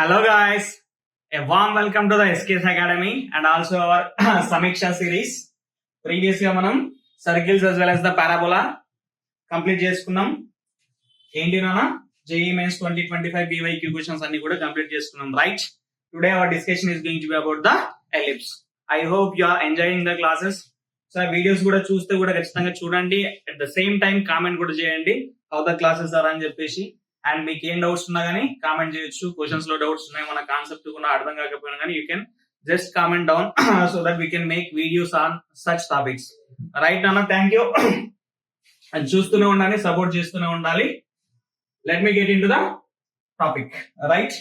Hello guys, a warm welcome to the SKS Academy and also our Samiksha series. Previously మనం circles as well as the parabola complete చేసుకున్నాం. ఏంటి నాన్న JEE Mains 2025 BYQ questions అన్ని కూడా complete చేసుకున్నాం, right? Today our discussion is going to be about the ellipse. I hope you are enjoying the classes. So videos కూడా చూస్తే కూడా ఖచ్చితంగా చూడండి, at the same time comment కూడా చేయండి హౌ ద క్లాసెస్ ఆర్ అని చెప్పేసి. అండ్ మీకు ఏం డౌట్స్ ఉన్నా కానీ కామెంట్ చేయొచ్చు. క్వశ్చన్స్ లో డౌట్స్ ఉన్నాయి, మన కాన్సెప్ట్ కూడా అర్థం కాకపోయినా కానీ you can just comment down so that we can make videos on such topics, right నాన్న? Thank you. అండ్ చూస్తూనే ఉండాలి, సపోర్ట్ చేస్తూనే ఉండాలి. Let me get in to the topic, right?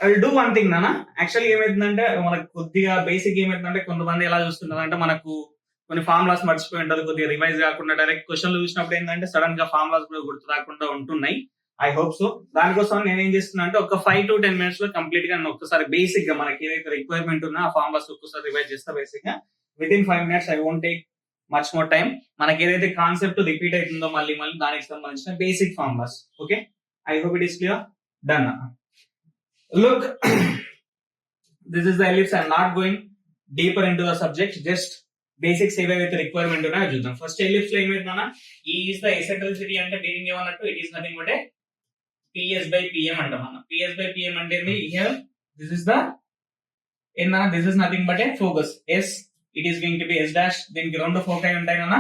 I will do one thing నాన్న. యాక్చువల్గా ఏమైతుందంటే మనకు కొద్దిగా బేసిక్ ఏమైతుందంటే కొంతమంది ఎలా చూస్తుంటారు అంటే మనకు కొన్ని ఫార్ములాస్ మర్చిపోయి ఉంటుంది, కొద్దిగా రివైజ్ కాకుండా డైరెక్ట్ క్వశ్చన్లు చూసినప్పుడు ఏంటంటే సడన్ గా ఫార్ములాస్ కూడా గుర్తు రాకుండా ఉంటున్నాయి. I hope so. దానికోసం నేను ఏం చేస్తున్నా అంటే ఒక 5 to 10 minutes లో కంప్లీట్ గా ఒక్కసారి బేసిక్ గా మనకి ఏదైతే రిక్వైర్మెంట్ ఉన్నా ఆ ఫార్ములాస్ ఒక్కసారి రివైజ్ చేస్తా. బేసిక్ గా within 5 minutes I won't take much more time. మనకి ఏదైతే కాన్సెప్ట్ రిపీట్ అవుతుందో మళ్ళీ దానికి సంబంధించిన basic formulas. Okay, I hope it is clear. Done. Look, this is the ellipse. I'm not going deeper in to the subject, just basics ఏవైతే requirement ఉన్నాయో చూద్దాం. First ellipse లో ఏమైందన్నా, ఈ ఈస్ ద ఎసెంట్రిసిటీ అంటే meaning ఏమన్నట్టు, it is nothing but PS by PM అంటాం అన్న. PS by PM అంటే here this is the this is nothing but focus. S it is going to be S dash. దీనికి రెండు focus ఉంటాయి అన్న.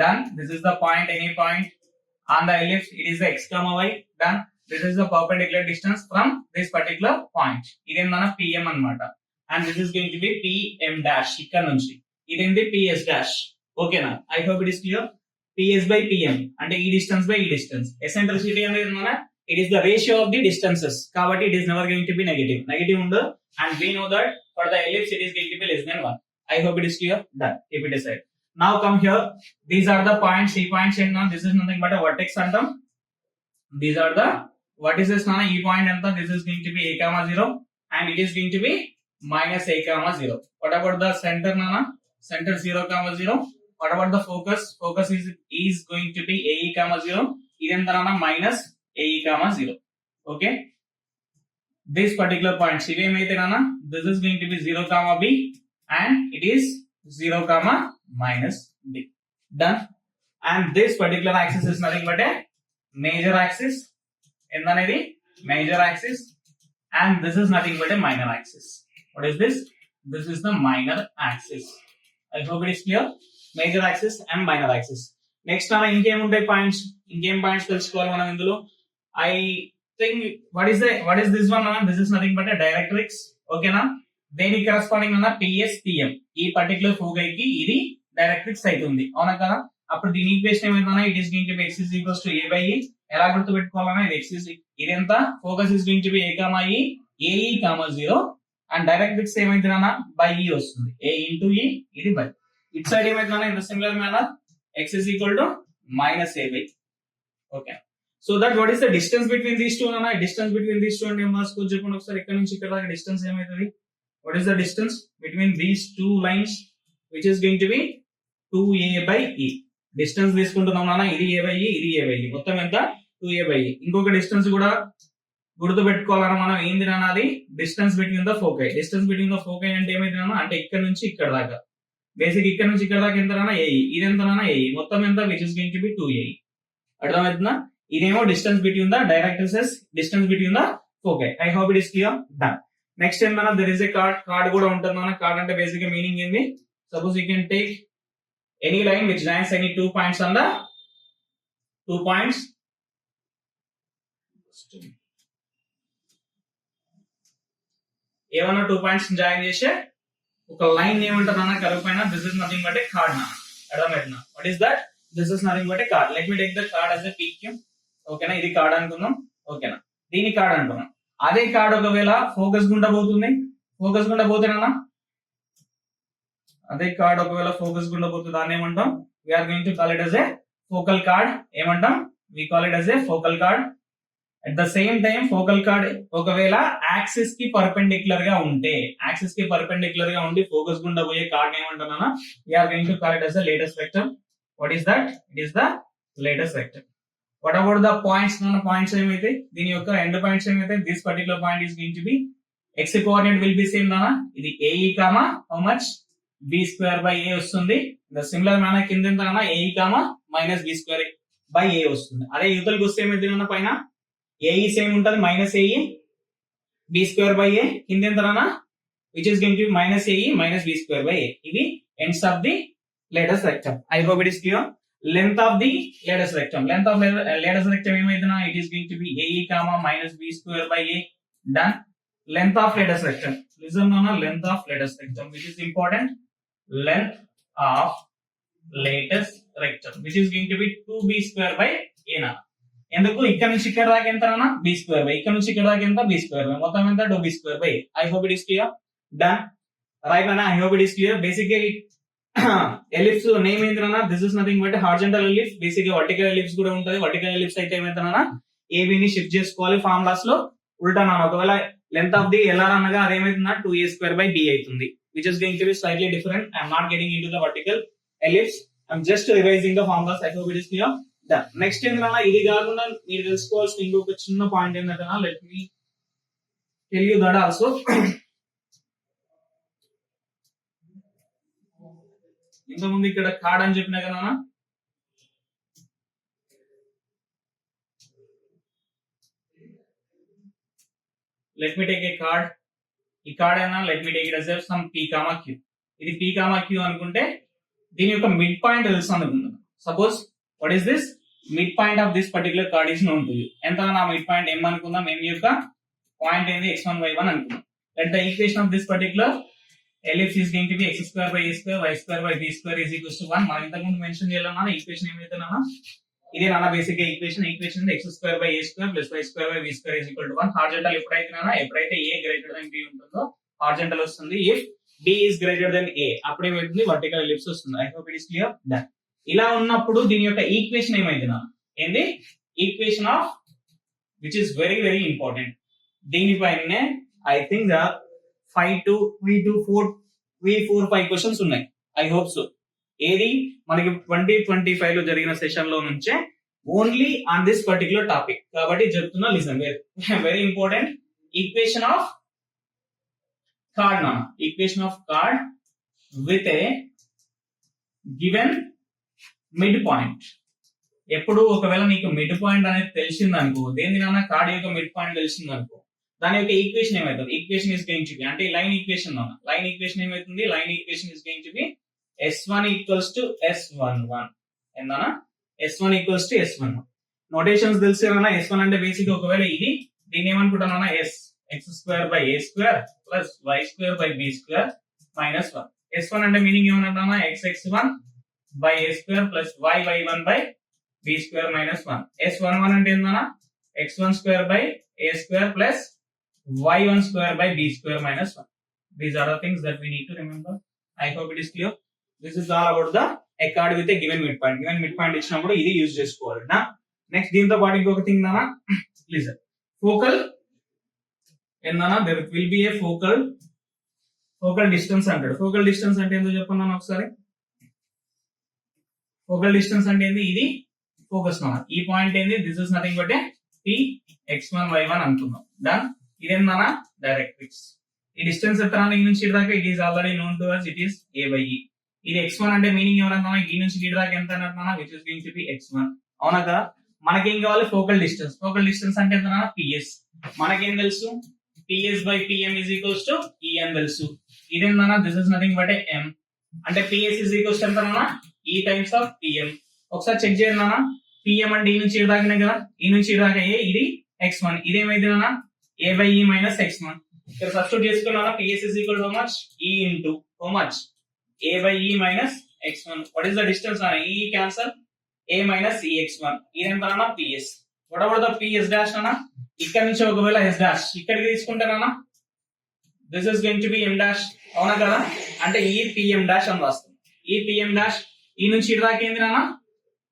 Done. This is the point, any point on the ellipse. It is the x, y. Done. This is the perpendicular distance from this particular point. ఇదేందన్న PM అన్నమాట. And this is going to be PM dash ఇక్కడ నుంచి. ఇదేంటి PS dash. ఓకేనా? I hope it is clear. PS by PM అంటే ఈ distance by ఈ distance. Eccentricity అనేది మన it is the ratio of the distances, కాబట్టి it is never going to be negative ఉండదు. And we know that for the ellipse it is going to be less than 1. I hope it is clear. Done. Keep it aside. Now come here. These are the points. ఈ points ఏంటన్నా, this is nothing but vertex అంటాం. These are the vertices నాన్న. ఈ point ఎంత, this is going to B a, 0 and it is going to be minus a, 0. What about the center నాన్న? Center 0, 0. What about the focus? Focus is going to be AE, 0. ఇదెంత నాన్న? minus AE, 0. Okay. This particular point ఇవేమైతే నాన్న, this is going to be 0, B and it is 0, minus B. Done. And this particular axis is nothing but a major axis. ఏందనేది major axis. And this is nothing but a minor axis. What is this? This is the minor axis. I hope it is clear. Major axis and minor axis. Next నాన్న ఇంకేం ఉంటాయి points, ఇంకేం points తెలుసుకోవాలి మనం ఇందులో. I think what is this one నాన్న? This is nothing but a directrix. ఓకేనా? దేనికి కరెస్పాండింగ్ అన్న PS, PM. ఈ పర్టికులర్ ఫోకస్ కి ఇది డైరెక్ట్రిక్స్ అవుతుంది, అవునా కదా? అప్పుడు దీని ఈక్వేషన్ ఏమైందన్నా, it is going to be x is equals to a by e. ఎలా గుర్తు పెట్టుకోవాలన్నా, ఇది x is ఇది ఎంత, focus is going to be a, e, AE, 0 and directrix ఏమైందన్నా బై e వస్తుంది, a into e, ఇది బై. ఇట్ సైడ్ ఏమైందన్నా in the similar manner x is equal to minus a by. Okay, so that what is the distance between these two అన్న? Distance between these two అంటే ఏం రాసుకోవచ్చు చెప్పండి ఒకసారి. ఇక్కడ నుంచి ఇక్కడ దాకా డిస్టెన్స్ ఏమైతుంది? What is the distance between these two lines which is going to be 2a by e. Distance తీసుకుంటున్నాం నాన్న, ఇది a by e, ఇది a by e, మొత్తం ఎంత? 2a by e. ఇంకొక డిస్టెన్స్ కూడా గుర్తు పెట్టుకోవాలన్నా మనం, ఏంది నాన్న అది? Distance between the foci. Distance between the foci అంటే ఏమైంది నాన్న, అంటే ఇక్కడ నుంచి ఇక్కడ దాకా. బేసిక్ ఇక్కడ నుంచి ఇక్కడ దాకా ఎంత నాన్న? AE. ఇది ఎంత నాన్న? AE. మొత్తం ఎంత? Which is going to be 2a. అర్థమవుతుందా? ఇదేమో distance between the directrices, distance between the foci. I hope it is clear. Done. Next ఏంటన్నా, దెర్ ఇస్ ఏ కార్డ్ కూడా ఉంటుంది నాన్న. కార్డ్ అంటే బేసిక్ గా మీనింగ్ ఏంది? Suppose you can take any line which joins any 2 points on the 2 points. ఏమన్నా 2 points join చేసే ఒక లైన్ ఏమంటారు అన్న కరువు పైన? This is nothing but A card నా. అర్థమవుతుందా? What is that? This is nothing but A card. Let me take the card as a PQ. ఓకేనా? ఇది కార్డ్ అనుకుందాం. ఓకేనా? దీని కార్డ్ అనుకున్నాం. అదే కార్డ్ ఒకవేళ ఫోకస్ గుండా పోతుంది, ఫోకస్ గుండా పోతేనా, అదే కార్డ్ ఒకవేళ ఫోకస్ గుండా పోతుంది, దాన్ని ఏమంటాం? We're going to call it as a focal chord. ఏమంటాం? We call it as a focal chord. At the same time focal chord ఒకవేళ యాక్సిస్ కి పర్పెండిక్యులర్ గా ఉంటే, యాక్సిస్ కి పర్పెండిక్యులర్ గా ఉండి ఫోకస్ గుండా పోయే కార్డ్ ఏమంటున్నా, we're going to call it as a latus rectum. What is that? It is the latus rectum. What about the points నాన్న పాయింట్స్ ఏమైతే దీని యొక్క ఎండ్ పాయింట్స్ ఏమైతే this particular point is going to be x coordinate will be same నాన్న ఇది AE comma how much b square by a వస్తుంది the similar manner కింద ఎంత నాన్న AE comma minus b square by a వస్తుంది అదే యూతలకు వస్తే ఏమైతే నాన్న పైన AE సేమ్ ఉంటుంది minus AE b square by a కింద ఎంత నాన్న which is going to be minus AE minus b square by a ఇది ends of the lattice rectum. I hope it is clear. Length of the lattice rectum. Length of lattice rectum ఏమైందనా it is going to be AE comma minus b square by a. Done. Length of lattice rectum. Listen na length of lattice rectum which is important. Length of lattice rectum which is going to be 2b square by a na. ఎందుకు ఇక్కడ నుంచి ఇక్కడ దాకా ఎంత అన్న b square by ఇక్కడ నుంచి ఇక్కడ దాకా ఎంత b square by మొత్తం ఎంత 2b square by. I hope it is clear. Done. Right now I hope it is clear. Basically ellipse name ఏంటన్నా this is nothing but horizontal ellipse. Basically vertical ellipse కూడా ఉంటది. vertical ellipse అయితే ఏమైతేనా AB ని shift చేసుకోవాలి formulas లో ఉల్టా నాన్న ఒకవేళ లెంత్ ఆఫ్ ది LR అనగా అదేమైతుందా 2a square by b అవుతుంది which is going to be slightly different. I am not getting into the vertical ellipse. I am just revising the formulas. I hope it is clear. Done. Next ఏంటన్నా ఇది కాకుండా మీరు తెలుసుకోవాల్సిన ఇంకొక చిన్న point ఏంటంటే let me tell you that also. ఇంతకుముందు ఇక్కడ కార్డ్ అని చెప్పినా కదా let me take a card ఈ కార్డ్ అయినా let me take it as some p, q ఇది p, q అనుకుంటే దీని యొక్క మిడ్ పాయింట్ తెలుసు అనుకుందాం. Suppose what is this mid point of this particular card is known to you. ఎంత నా మిడ్ పాయింట్ m అనుకుందాం. m యొక్క పాయింట్ ఏంది x1 y1 అనుకుందాం. Let the equation of this particular ellipse is going to be x square by a square y square by b square is equals to 1. మనం ఇంతకు ముందు mention చేయాలన్నా equation ఏమైతే నాన్న ఇదే నాన్న basic equation x square by a square plus y square by b square is equal to 1. Horizontal ఎప్పుడైతే a greater than b ఉంటుందో హారిజాంటల్ వస్తుంది. if b is greater than a అప్పుడు ఏమైతుంది వర్టికల్ ఎలిప్స్ వస్తుంది. I hope it is clear. Done. ఇలా ఉన్నప్పుడు దీని యొక్క ఈక్వేషన్ ఏమైంది నాన్న ఏంది equation of which is very very important. దీనిపైనే I think the 5 to 5 questions ఉన్నాయి. I hope so. ఏది మనకి 2025 లో జరిగిన సెషన్ లో నుంచే only on this particular topic కాబట్టి చెప్తున్నా listen very important. Equation of chord నా equation of chord with a given mid point. ఎప్పుడు ఒకవేళ నీకు మిడ్ పాయింట్ అనేది తెలిసిందనుకో దేని నాన్న కార్డ్ యొక్క మిడ్ పాయింట్ తెలిసిందనుకో దాని యొక్క ఈక్వేషన్ ఏమవుతుంది equation is going to B అంటే లైన్ ఈక్వేషన్ లైన్ ఈక్వేషన్ ఏమవుతుంది line equation is going to B s1 equals to s11 ఏందన్నా s1 equals to s11 notations తెలిసేమన్నా s1 అంటే బేసిక్ ఒకవేళ ఇది దీన్ని ఏమనుకుంటానన్నా s x square by a square plus y square by b square minus 1. s1 అంటే meaning ఏమన్నా xx1 by a square plus y1 by b square minus 1. s11 అంటే ఏందన్నా x1 square by a square plus y1 square by b square minus 1. These are the things that we need to remember. I hope it is clear. This is all about the a card with a given midpoint. Given midpoint ఇచ్చినప్పుడు ఇది use చేసుకోవాలి నా. Next దీంతో పాటు ఇంకొక thing నానా listen focal ఏందన్నా there will be a focal distance అంటాడు. ఫోకల్ డిస్టెన్స్ అంటే ఏందో చెప్పండి ఒకసారి. ఫోకల్ డిస్టెన్స్ అంటే ఏంది ఇది ఫోకస్ నానా. ఈ పాయింట్ ఏంది this is nothing but A p x1 y1 అనుకుందాం. డన్. ఇదేందన్నా డైరెక్ట్రిక్స్. ఈ డిస్టెన్స్ ఎత్తనాన్ని ఈ నుంచి దాకా it is already known to us it is a by e. ఇది x1 అంటే మీనింగ్ ఏమన్నా ఈ నుంచి ఈ దాకా ఎంత అన్నట్టు which is going to be x1. అవునా కదా. మనకేం కావాలి ఫోకల్ డిస్టెన్స్. ఫోకల్ డిస్టెన్స్ అంటే ఎంత ps. మనకేం తెలుసు ps by pm is equals to e అని తెలుసు. ఇదేందన్నా this is nothing but m అంటే ps is equals to ఎంత అన్నా e times of pm. ఒకసారి చెక్ చేయండి అన్న pm అంటే ఈ నుంచి ఈ దాకానే కదా ఈ నుంచి ఈ దాకా ఇది x1 ఇదేమైంది అన్న a by e minus x1. ఇక్కడ substitute చేసుకున్నానా ps is equal to how much e into how much a by e minus x1. what is the distance అన్న e cancel a minus e x1 ఇదేంత అన్న ps. what about the ps dash అన్న ఇక్కడ నుంచి ఒకవేళ s dash ఇక్కడికి తీసుకుంటానన్నా this is going to be m dash అవునా కదా అంటే ఈ pm dash అని రాస్తాం. ఈ pm dash ఈ నుంచి ఇటు దాకా ఏంది నాన్న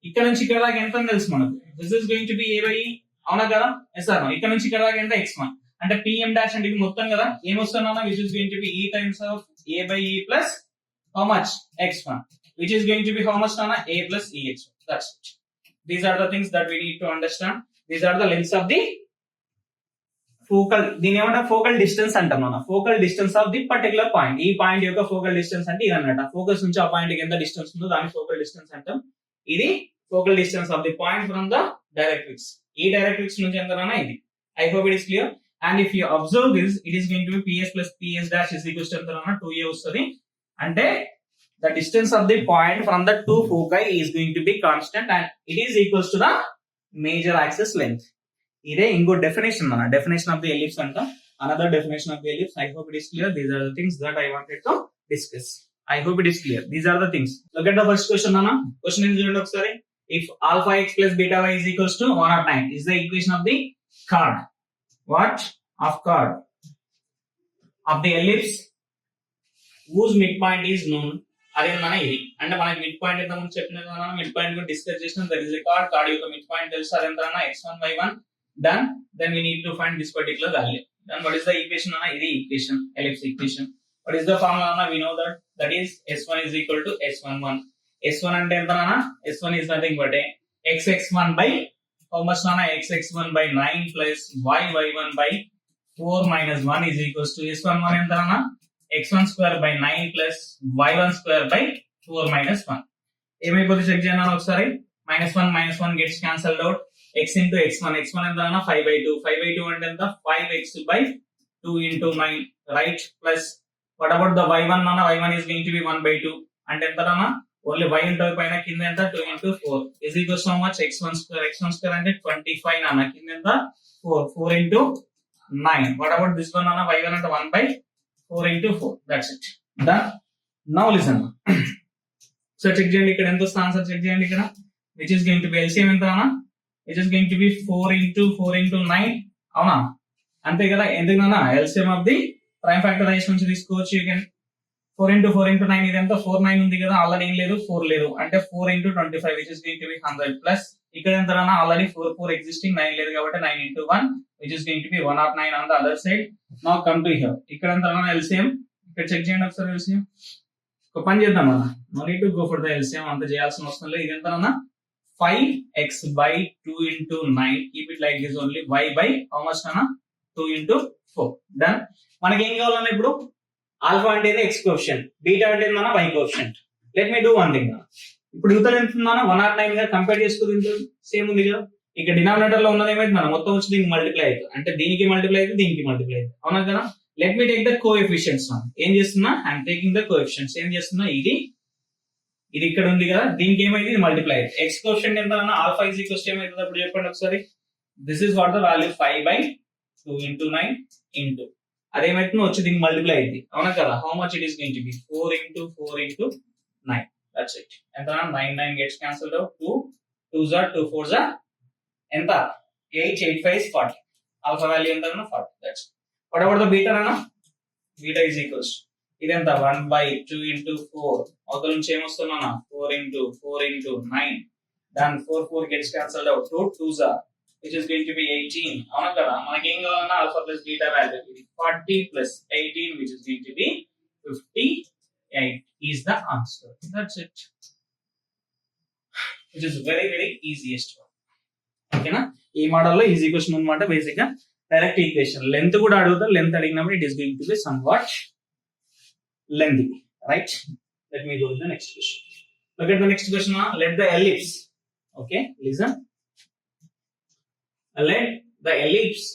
ఇక్కడ నుంచి ఇక్కడ దాకా ఎంత అని తెలుసు మనకు this is going to be a by e అవునా కదా ఎస్ ఆర్ నో. ఇక్కడ నుంచి ఇక్కడ దాకా ఎంత x1 అంటే pm dash అంటే ఇది మొత్తం కదా ఏమొస్తుందన్నా which is going to be e times of a by e plus how much x1 which is going to be how much నాన్న a plus e x1. that's it. These are the things that we need to understand. These are the lengths of the focal, దీని ఏమంటే focal distance అంటాం మనం. Focal distance of the particular point. ఈ point యొక్క focal distance అంటే ఇది అన్నమాట. Focus నుంచి ఆ పాయింట్ కి ఎంత డిస్టెన్స్ ఉందో దాన్ని ఫోకల్ డిస్టెన్స్ అంటాం. ఇది focal distance of the point from the directrix. ఈ డైరెక్ట్రిక్స్ నుంచి ఎంతనా ఇది. I hope it is clear. And if you observe this, it is going to B PS plus PS dash is equals to ఎంతనా 2a వస్తుంది. అంటే the distance of the point from the two foci is going to be constant and it is equals to the major axis length. ఇదే ఇంకో definition మన definition of the ellipse అంట. Another definition of the ellipse. I hope it is clear. These are the things that I wanted to discuss. I hope it is clear. These are the things. Look at the first question అన్న. Question ఏం చూడండి ఒకసారి. If alpha x plus beta y is equals to 109 is the equation of the chord. What? Of chord of the ellipse whose midpoint is known. అదేందన్న ఇది అంటే మనకి mid point ఎంత ముందు చెప్పిన కదా, మిడ్ పాయింట్ డిస్కస్ చేసిన. దట్ ఇస్ ద కార్డ్ యొక్క mid point తెలుసు. అదేంటన్నా x1 by 1. Done. Then we need to find this particular value. Then what is the equation? This equation, ellipse equation. What is the formula? We know that is S1 is equal to S11. S1 ante enta nana? S1 is nothing but a xx1 by how much nana? Xx1 by 9 plus y1 by 4 minus 1 is equals to S11 enta nana? x1 square by 9 plus y1 square by 4 minus 1. ఏమైపోతే check చేయండి ఒకసారి. -1 gets cancelled out. x into x1 ఎంత 5 by 2. 5 by 2 అంటే ఎంత? 5x by 2 into 9, right? Plus what about the y1 nana? y1 is going to be 1 by 2 అంటే ఎంత nana? Only y ఉంటుంది పైన, కింద ఎంత? 2 into 4 is equals to how much? x1 square అంటే 25 nana, కింద ఎంత? 4 into 9. What about this one nana? y1 అంటే 1 by 4 into 4. That's it. Done. Now listen. So check చేయండి ఇక్కడ ఎంత వస్తుంది ఆన్సర్. చెక్ చేయండి ఇక్కడ. Which is going to be LCM ఎంత nana? It is going to be 4 into 4 into 9. అవునా? అంతే కదా. ఎందుకు నాన్న? LCM of the prime factorization నుంచి తీసుకోవచ్చు. యూ కెన్ 4 into 4 into 9 ఇది ఎంత? 4 9 ఉంది కదా. ఆల్రెడీ ఏం లేదు, 4 లేదు. అంటే 4 into 25 which is going to be 100 plus ఇక్కడ ఎంత నాన్న? ఆల్రెడీ 4 existing, 9 లేదు కాబట్టి 9 into 1 which is going to be 109 on the other side. Now come to here. ఇక్కడ ఎంత నాన్న LCM? ఇక్కడ చెక్ చేయండి ఒకసారి LCM. ఒక పని చేద్దాం అన్న. No need to go for the LCM. అంత చేయాల్సిన అవసరం లేదు. ఇది ఎంత నాన్న? 5x by 2 into 9. Keep it like this only. Y by how much nana? 2 into 4. Done. మనకి ఏం కావాలన్నా ఇప్పుడు? ఆల్ఫా అంటే x కోఎఫిషియంట్, బీటా అంటే మన y coefficient. Let me do one thing. ఇప్పుడు యువతలు ఎంత ఉందన్నా? 109 గా కంపేర్ చేసుకుంటే సేమ్ ఉంది కదా. ఇక్కడ డినామినేటర్ లో ఉన్నది ఏమైంది మన? మొత్తం వచ్చి దీనికి మల్టిప్లై అవుతుంది. అంటే దీనికి మల్టిప్లై అయితే దీనికి మల్టిప్లై అవుతుంది. అవునా కదా? Let me take the coefficients. ఏం చేస్తున్నా? I'm taking the coefficients. ఏం చేస్తున్నా? ఇది ఇక్కడ ఉంది కదా, దీనికి ఏమైంది? ఇది మల్టిప్లై అయింది. ఎక్స్ కోఎఫిషియంట్ ఎంత అన్న? ఆల్ఫా ఈజ్ ఈక్వల్స్ టు ఏమైతుంది అప్పుడు చెప్పండి ఒకసారి. This is what the value 5 by 2 into 9 into అదేమైతుంది? వచ్చి దీనికి మల్టిప్లై అయింది. అవునా కదా? How much it is going to B? 4 into 4 into 9. That's it. ఎంత? 9 gets cancelled out. 2 2s are 2 4s are ఎంత? 8 8 5 is 40. ఆల్ఫా వాల్యూ ఎంత అన్న? 40. That's it. What about the beta అన్న? బీటా ఈజ్ ఈక్వల్స్ ఇదంతా 1 by 2 into 4. అవతల నుంచి ఏమొస్తున్నా? 4 into 4 into 9. Then 4 gets cancelled out. 2 2s are which is going to be 18. అవునా కదా? మనకి ఏం కావాలన్నా alpha plus beta value 40 plus 18 which is going to be 58 is the answer. That's it. Which is very easiest one. ఓకేనా? ఈ model లో easy question అన్నమాట. Basic గా డైరెక్ట్ ఈక్వేషన్. లెంత్ కూడా అడుగుతారు. లెంత్ అడిగినప్పుడు it is going to B somewhat lengthy, right? Let me go to the next question. Look at the next question. Let the ellipse, okay, listen. Let the ellipse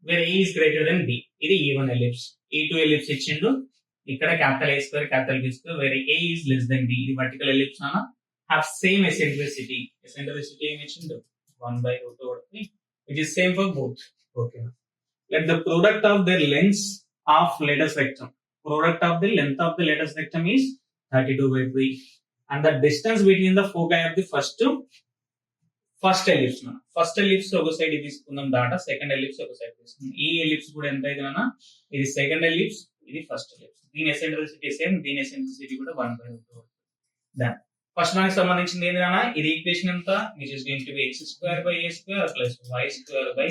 where a is greater than b. ఇది E1 ellipse. E2 ellipse ఇచ్చిండు. ఇక్కడ capital A square, capital B square, where a is less than b. ఇది vertical ellipse అన్న. Have same eccentricity. Eccentricity ఏమి ఇచ్చిండు? 1 by root over 3, which is same for both. Okay. Let the product of their lengths of lattice rectum. Product of the length of the lattice rectum is 32 by 3 and the distance between the foci of the first ellipse. First ellipse ఒక side తీసుకుందాం data, second ellipse ఒక side తీసుకుందాం. ఈ ellipse కూడా ఎంత అయితే అన్న? ఇది సెకండ్ ellipse, ఇది ఫస్ట్ ellipse. దీని ఎసెంట్రిసిటీ సేమ్, దీని ఎసెంట్రిసిటీ కూడా 1 by root over. Done. First దానికి సంబంధించింది ఏంటి అన్న? ఇది ఈక్వేషన్ ఎంత? which is going to be x square by a square plus y square by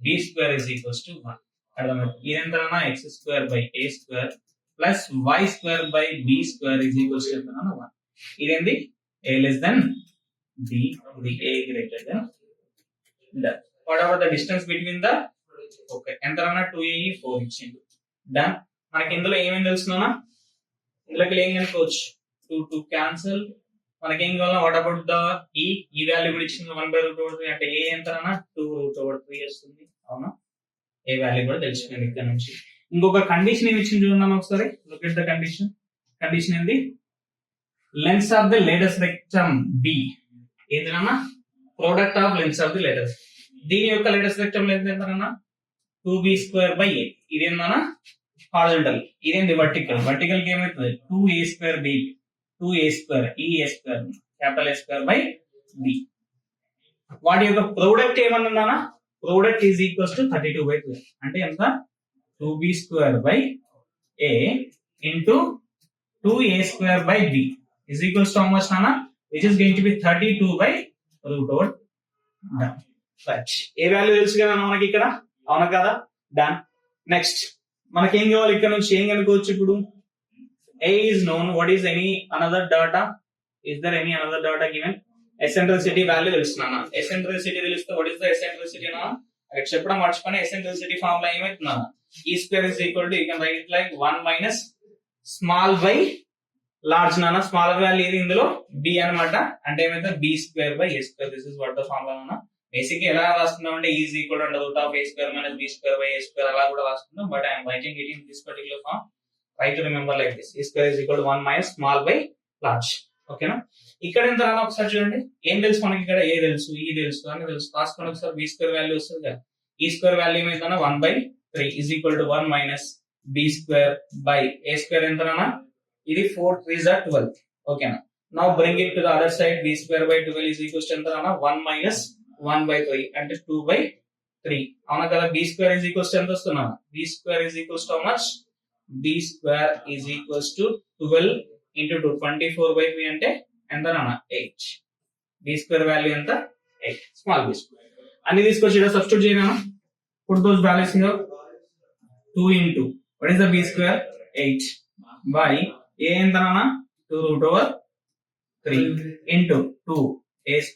b square is equals to 1. అర్థమైంది? ఇది ఎంత అన్న? x square by a square plus y square by b square is equals to 1. ఇదేంది? a less than B, the A greater than done. What about the distance between the okay ఎంత అన్నా 2A 4 ఇచ్చిండు done. మనకి ఇందులో ఏమేమి తెలుసుకున్నా ఇందులోకి ఏం కనుకోవచ్చు 2 క్యాన్సిల్. మనకి ఏం కావాలా వాట్ అబౌట్ ద ఈ వాల్యూ కూడా ఇచ్చింది 1/√3 అంటే ఏ ఎంత అన్నా 2√3 వస్తుంది అవునా. ఏ వాల్యూ కూడా తెలిసిపోయింది ఇక్కడ నుంచి. ఇంకొక కండిషన్ ఏమి ఇచ్చింది చూద్దాం ఒకసారి. Look at the condition. Condition ఏంది lengths of the latus rectum బి ఏంటన్నా product of lengths of the latus. దీని యొక్క లేటెస్ట్ రెక్టమ్ లెంత్ ఎంతనా 2b²/a. ఇదేందన్నా హారిజాంటల్, ఇదేంది వర్టికల్. వర్టికల్ కి ఏమవుతుంది 2a²b 2a² a² capital A²/b. వాటి యొక్క ప్రోడక్ట్ ఏమన్నా ప్రోడక్ట్ ఈజ్ ఈక్వల్స్ టు 32/12 అంటే ఎంత 2b²/a into 2a²/b is equals to how much nana which is going to be 32/√. done. Right. A value తెలుసు కదా మనకి ఇక్కడ అవునా కదా డన్. నెక్స్ట్ మనకి ఏం కావాలి ఇక్కడ నుంచి ఏం కనుకోవచ్చు ఇప్పుడు A is known. What is any another data? Is there any another data given? Eccentricity value తెలుసునా eccentricity తెలిస్తే what is the eccentricity నా అక్కడ చెప్పడం మర్చిపోయినా eccentricity ఫార్ములా ఏమైతుందా E² is equal to you can write it like 1 minus small by large నానా small value ఏది ఇందులో b అన్నమాట. అంటే ఏమైతే b²/a². This is what the formula నానా. బేసిక్ ఎలా రాస్తున్నాం అంటే is equal to √(a²- b²/a²) అలా కూడా రాస్తున్నాం. But I'm writing it in this particular form. Try to remember like this. E² is equal to 1 minus small by large. ఓకేనా. ఇక్కడ ఎంత రానా ఒకసారి చూడండి. ఏం తెలుసు మనకి ఇక్కడ ఏ తెలుసు ఈ తెలుసు అని తెలుసు. రాసుకొని ఒకసారి b² వాల్యూ వస్తుంది కదా. E² వాల్యూ ఏమైందన్నా 1/3 is equal to 1 minus b²/a² ఎంత రానా ఇది 4 3s are 12. ఓకేనా. Now bring it to the other side b²/12 is equals to ఎంత రానా 1 minus 1/3 అంటే 2/3 అవునా కదా. b² is equals to ఎంత వస్తున్నా b² is equals to how much b² is equals to 12 into 2 24/3 అంటే ఎంత రానా 8. b² వాల్యూ ఎంత 8 స్మాల్ b². అన్ని తీసుకొచ్చి ఇక్కడ సబ్స్టిట్యూట్ చేయనా. put those values here 2 into what is the b² 8 by a ఎంతనా 2√3 into 2a²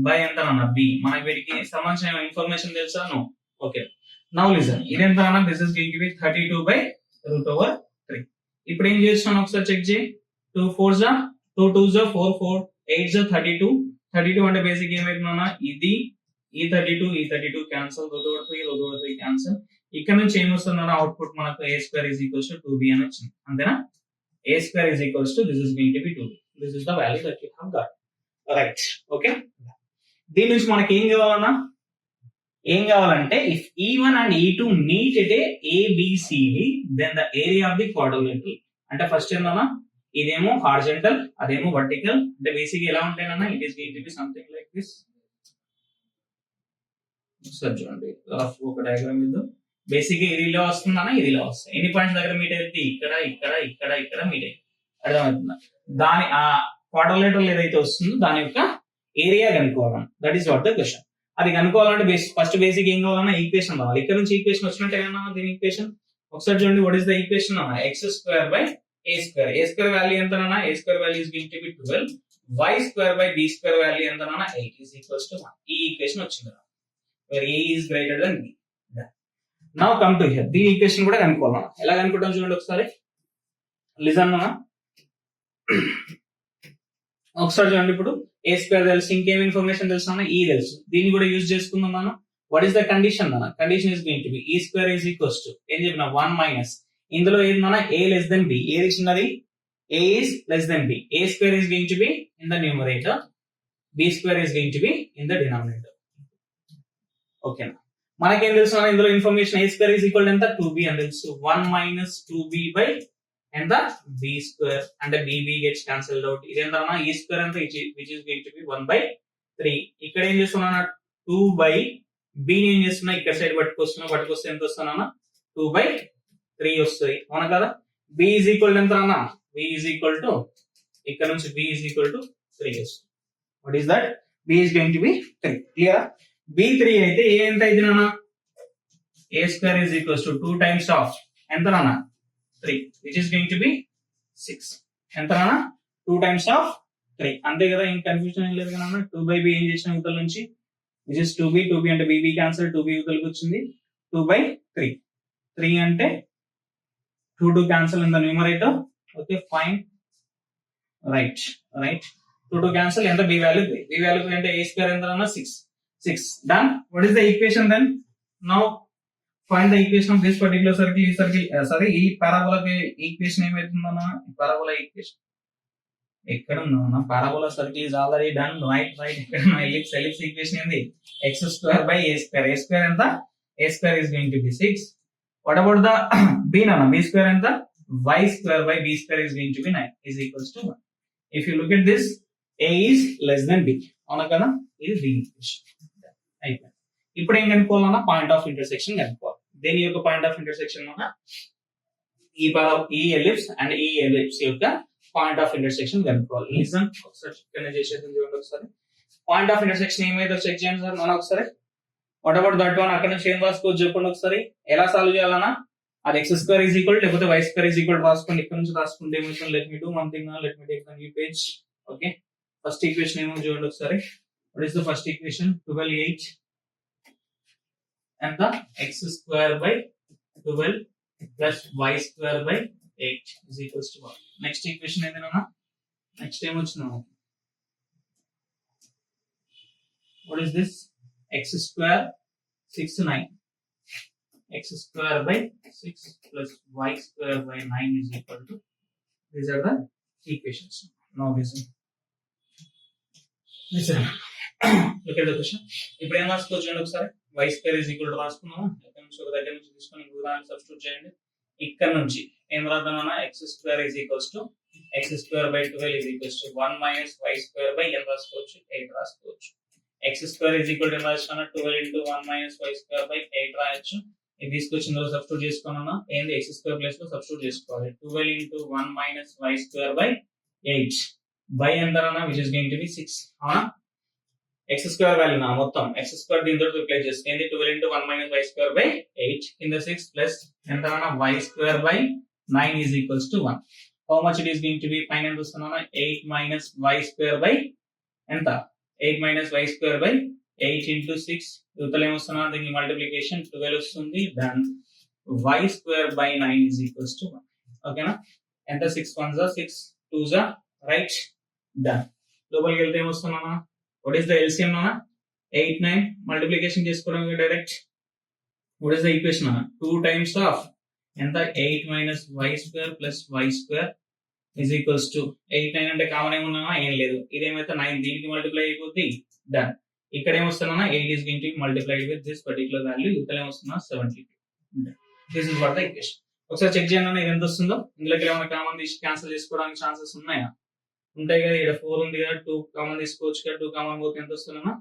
by ఎంతనా b. మనకి వీటికి సంబంధించిన ఇన్ఫర్మేషన్ తెలుసా నో. ఓకే నౌ లిసన్ ఇది ఎంతనా this is going to be 32/√3. ఇప్పుడు ఏం చేస్తున్నాను ఒకసారి చెక్ చేయి. 2 4s 2 2s 4 4 8s 32 32 అంటే బేసిక్ ఏమైతుందన్నా ఇది ఈ 32 క్యాన్సిల్ √3 క్యాన్సిల్. ఇక్కడ నుంచి ఏమొస్తుందన్న అవుట్పుట్ మనకు a² is equals to 2b అని వచ్చింది అంతేనా. a² is equals to this is going to be 2b. This is the value that you have got. Right. Okay. దీని నుంచి మనకి ఏం కావాలంటే if E1 and E2 meet at a ABCD then the area of the quadrilateral అంటే first ఏందన్నా ఇదేమో horizontal అదేమో vertical. అంటే బేసిక్ ఎలా ఉంటాయన్నా it is going to be something like this. చూడండి ఒక డయాగ్రామ్ ఇది బేసిక్ ఇది ఇలా వస్తుందన్నా ఇది ఇలా వస్తుంది. ఎన్ని పాయింట్స్ దగ్గర మీట్ అయితే ఇక్కడ ఇక్కడ ఇక్కడ ఇక్కడ మీట్ అయ్యి అర్థమవుతుందా. దాని ఆ క్వాడ్రిలేటరల్ ఏదైతే వస్తుందో దాని యొక్క ఏరియా కనుక్కోవాలన్నా that is what the question. అది కనుక్కోవాలంటే ఫస్ట్ బేసిక్ ఏం కావాలన్నా ఈక్వేషన్ రావాలి. ఇక్కడ నుంచి ఈక్వేషన్ వచ్చినట్టే కదా దీని ఈక్వేషన్ ఒకసారి చూడండి. వాట్ ఈస్ ద ఈక్వేషన్ అన్న x²/a². a² వాల్యూ ఎంతనా a² value is going to be 12. y²/b² value ఎంతనా 8 is equals to 1. ఈ ఈక్వేషన్ వచ్చింది where a is greater than b. Now come to here. దీని ఈక్వేషన్ కూడా కనుక్కోవాలి. ఎలా కనుక్కుంటాం చూడండి ఒకసారి. లిజన్ అన్న ఒకసారి చూడండి. ఇప్పుడు a² తెలుసు, ఇంకేం ఇన్ఫర్మేషన్ తెలుసు అన్న ఈ తెలుసు. దీన్ని కూడా యూజ్ చేసుకుందాం మనం. వాట్ ఈస్ ద కండిషన్ అన్న condition is going to B e² is equals to ఏం చెప్పిన 1 minus ఇందులో ఏందన్నా a less than b. ఏది చిన్నది a is less than b. a² is going to be in the numerator, b² is going to be in the denominator. ఓకేనా. మనకేం తెలుసు ఇందులో information a² is equal to ఎంత 2b అని తెలుసు. 1 minus 2b by ఎంత b² అంటే bb gets cancelled out. ఇది ఎంత e² అంటే which is going to be 1/3. ఇక్కడ ఏం చేస్తున్నా 2 by b ని ఏం చేస్తున్నా ఇక్కడ సైడ్ పట్టుకొస్తే ఎంత వస్తున్నా 2/3 వస్తుంది అవునా కదా. b is equal to ఎంత అన్నా b is equal to ఇక్కడ నుంచి b is equal to 3 వస్తుంది. what is that b is going to be 3. Clear. b3 అయితే ఏ ఎంత అయితే నాన్న a² is equals to 2 times of ఎంత నాన్న 3 which is going to be 6. ఎంత నాన్న 2 times of 3 అంతే కదా, ఏం కన్ఫ్యూజన్ ఏం లేదు కదా. 2/b ఏం చేసిన యువతల నుంచి, విచ్ ఇస్ 2b, 2b అంటే bb క్యాన్సిల్, 2b యువతలకి వచ్చింది 2/3. 3 అంటే 2 cancel in the numerator. Okay fine, right. 2 cancel, ఎంత b వాల్యూ 3. b వాల్యూ 3 అంటే a స్క్వేర్ ఎంత అన్న 6. Done. What is the equation then? Now find the equation of this particular circle. ఈ పారాబోలాకి equation ఏమైతుందన్న, parabola equation ఎక్కడ ఉందన్న, parabola circle is already done. Right. ఇక్కడ ellipse equation ఏంది, x² by a². a² ఎంత, a² is going to be 6. What about the b nana, b² ఎంత, y² by b² is going to be 9 is equals to 1. If you look at this, a is less than b, అవునా కదా, ఇది b equation అయిపోయింది. ఇప్పుడు ఏం కనుక్కోవాలన్నా, point of intersection కనుక్కోవాలి. దేని యొక్క పాయింట్ ఆఫ్ ఇంటర్సెక్షన్ అన్న, ఈ ఎలిప్స్ అండ్ ఈ ఎలిప్స్ యొక్క పాయింట్ ఆఫ్ ఇంటర్సెక్షన్ కనుక్కోవాలి. లిజన్ ఒకసారి చేసేది చూడండి. ఒకసారి పాయింట్ ఆఫ్ ఇంటర్సెక్షన్ ఏమైతే చెక్ చేయండి సార్ మనం ఒకసారి. వాట్ అబౌట్ దట్ వన్, అక్కడ నుంచి ఏం రాసుకోవచ్చు చెప్పండి ఒకసారి. ఎలా సాల్వ్ చేయాలన్నా, అది x² ఈజ్ ఈక్వల్ లేకపోతే y² ఈజ్ ఈక్వల్ రాసుకోండి. ఇక్కడ నుంచి రాసుకుంటే ఏమవుతుంది, let me do one thing, let me take the new page. Okay, first equation ఏమో చూడండి ఒకసారి. What is the first equation, 12/8 and the x² by 12 plus y² by 8 is equals to 1. Next equation ఏదైనా, next ఏం వచ్చిందా, what is this, x² 6 9, x² by 6 plus y² by 9 is equal to, these are the equations. Now listen look at the question. ఇప్పుడు ఏం రాసుకోవచ్చు చూడండి ఒకసారి. y² is equal to రాసుకున్నాము, ఇక్కడ నుంచి ఒక దగ్గర నుంచి తీసుకొని దూరాన్ని సబ్స్టిట్యూట్ చేయండి. ఇక్కడ నుంచి ఏం రాద్దామన్నా, x² is equals to x² by 12 is equals to 1 minus y² by n రాసుకోవచ్చు, 8 రాసుకోవచ్చు. x² is equal to 12 into 1 minus y² by 8 రాయొచ్చు. ఇది తీసుకొచ్చిన తర్వాత సబ్స్టిట్యూట్ చేసుకోవాలన్నా, ఏంది x² ప్లేస్ లో సబ్స్టిట్యూట్ చేసుకోవాలి. 12 into 1 minus y² by 8 by ఎంత అన్నా, which is going to be 6. అవునా, x² వాల్యూ నా మొత్తం x² దీంతో రిప్లేస్ చేస్తే ఏంది, 12 into 1 minus y² by 8 కింద 6 ప్లస్ ఎంత అన్నా y² by 9 is equals to 1. How much it is going to be, పైన ఎంత వస్తుందన్నా, 8 minus y² by ఎంత, 8 minus y² by 8 into 6, యువతల ఏమొస్తున్నా, దీనికి మల్టిప్లికేషన్ 12 వస్తుంది. Then y² by 9 is equals to 1. ఓకేనా, ఎంత, 6 1s are 6 2s are right. Done. లోపలికి వెళ్తే ఏమొస్తున్నా, what is the LCM na, 8 9 multiplication చేసుకోవడం direct. what is the equation na, 2 times of ఎంత, 8 minus y² plus y² is equals to 8 9 అంటే common ఏమున్నా, ఏం లేదు, ఇదేమైతే 9 దీనికి మల్టిప్లై అయిపోద్ది. డన్. ఇక్కడ ఏమొస్తున్నా, 8 is going to be multiplied with this particular value, ఇక్కడ ఏమొస్తున్నా 72. this is what the equation. ఒకసారి చెక్ చేయండి ఇది ఎంత వస్తుందో. ఇందులోకి ఏమైనా కామన్ తీసి క్యాన్సిల్ చేసుకోవడానికి ఛాన్సెస్ ఉన్నాయా, ఉంటాయి కదా. ఇక్కడ 4 ఉంది కదా, 2 కామన్ తీసుకోవచ్చు కదా, 2 కామన్ పోతే ఎంత వస్తుందన్నా,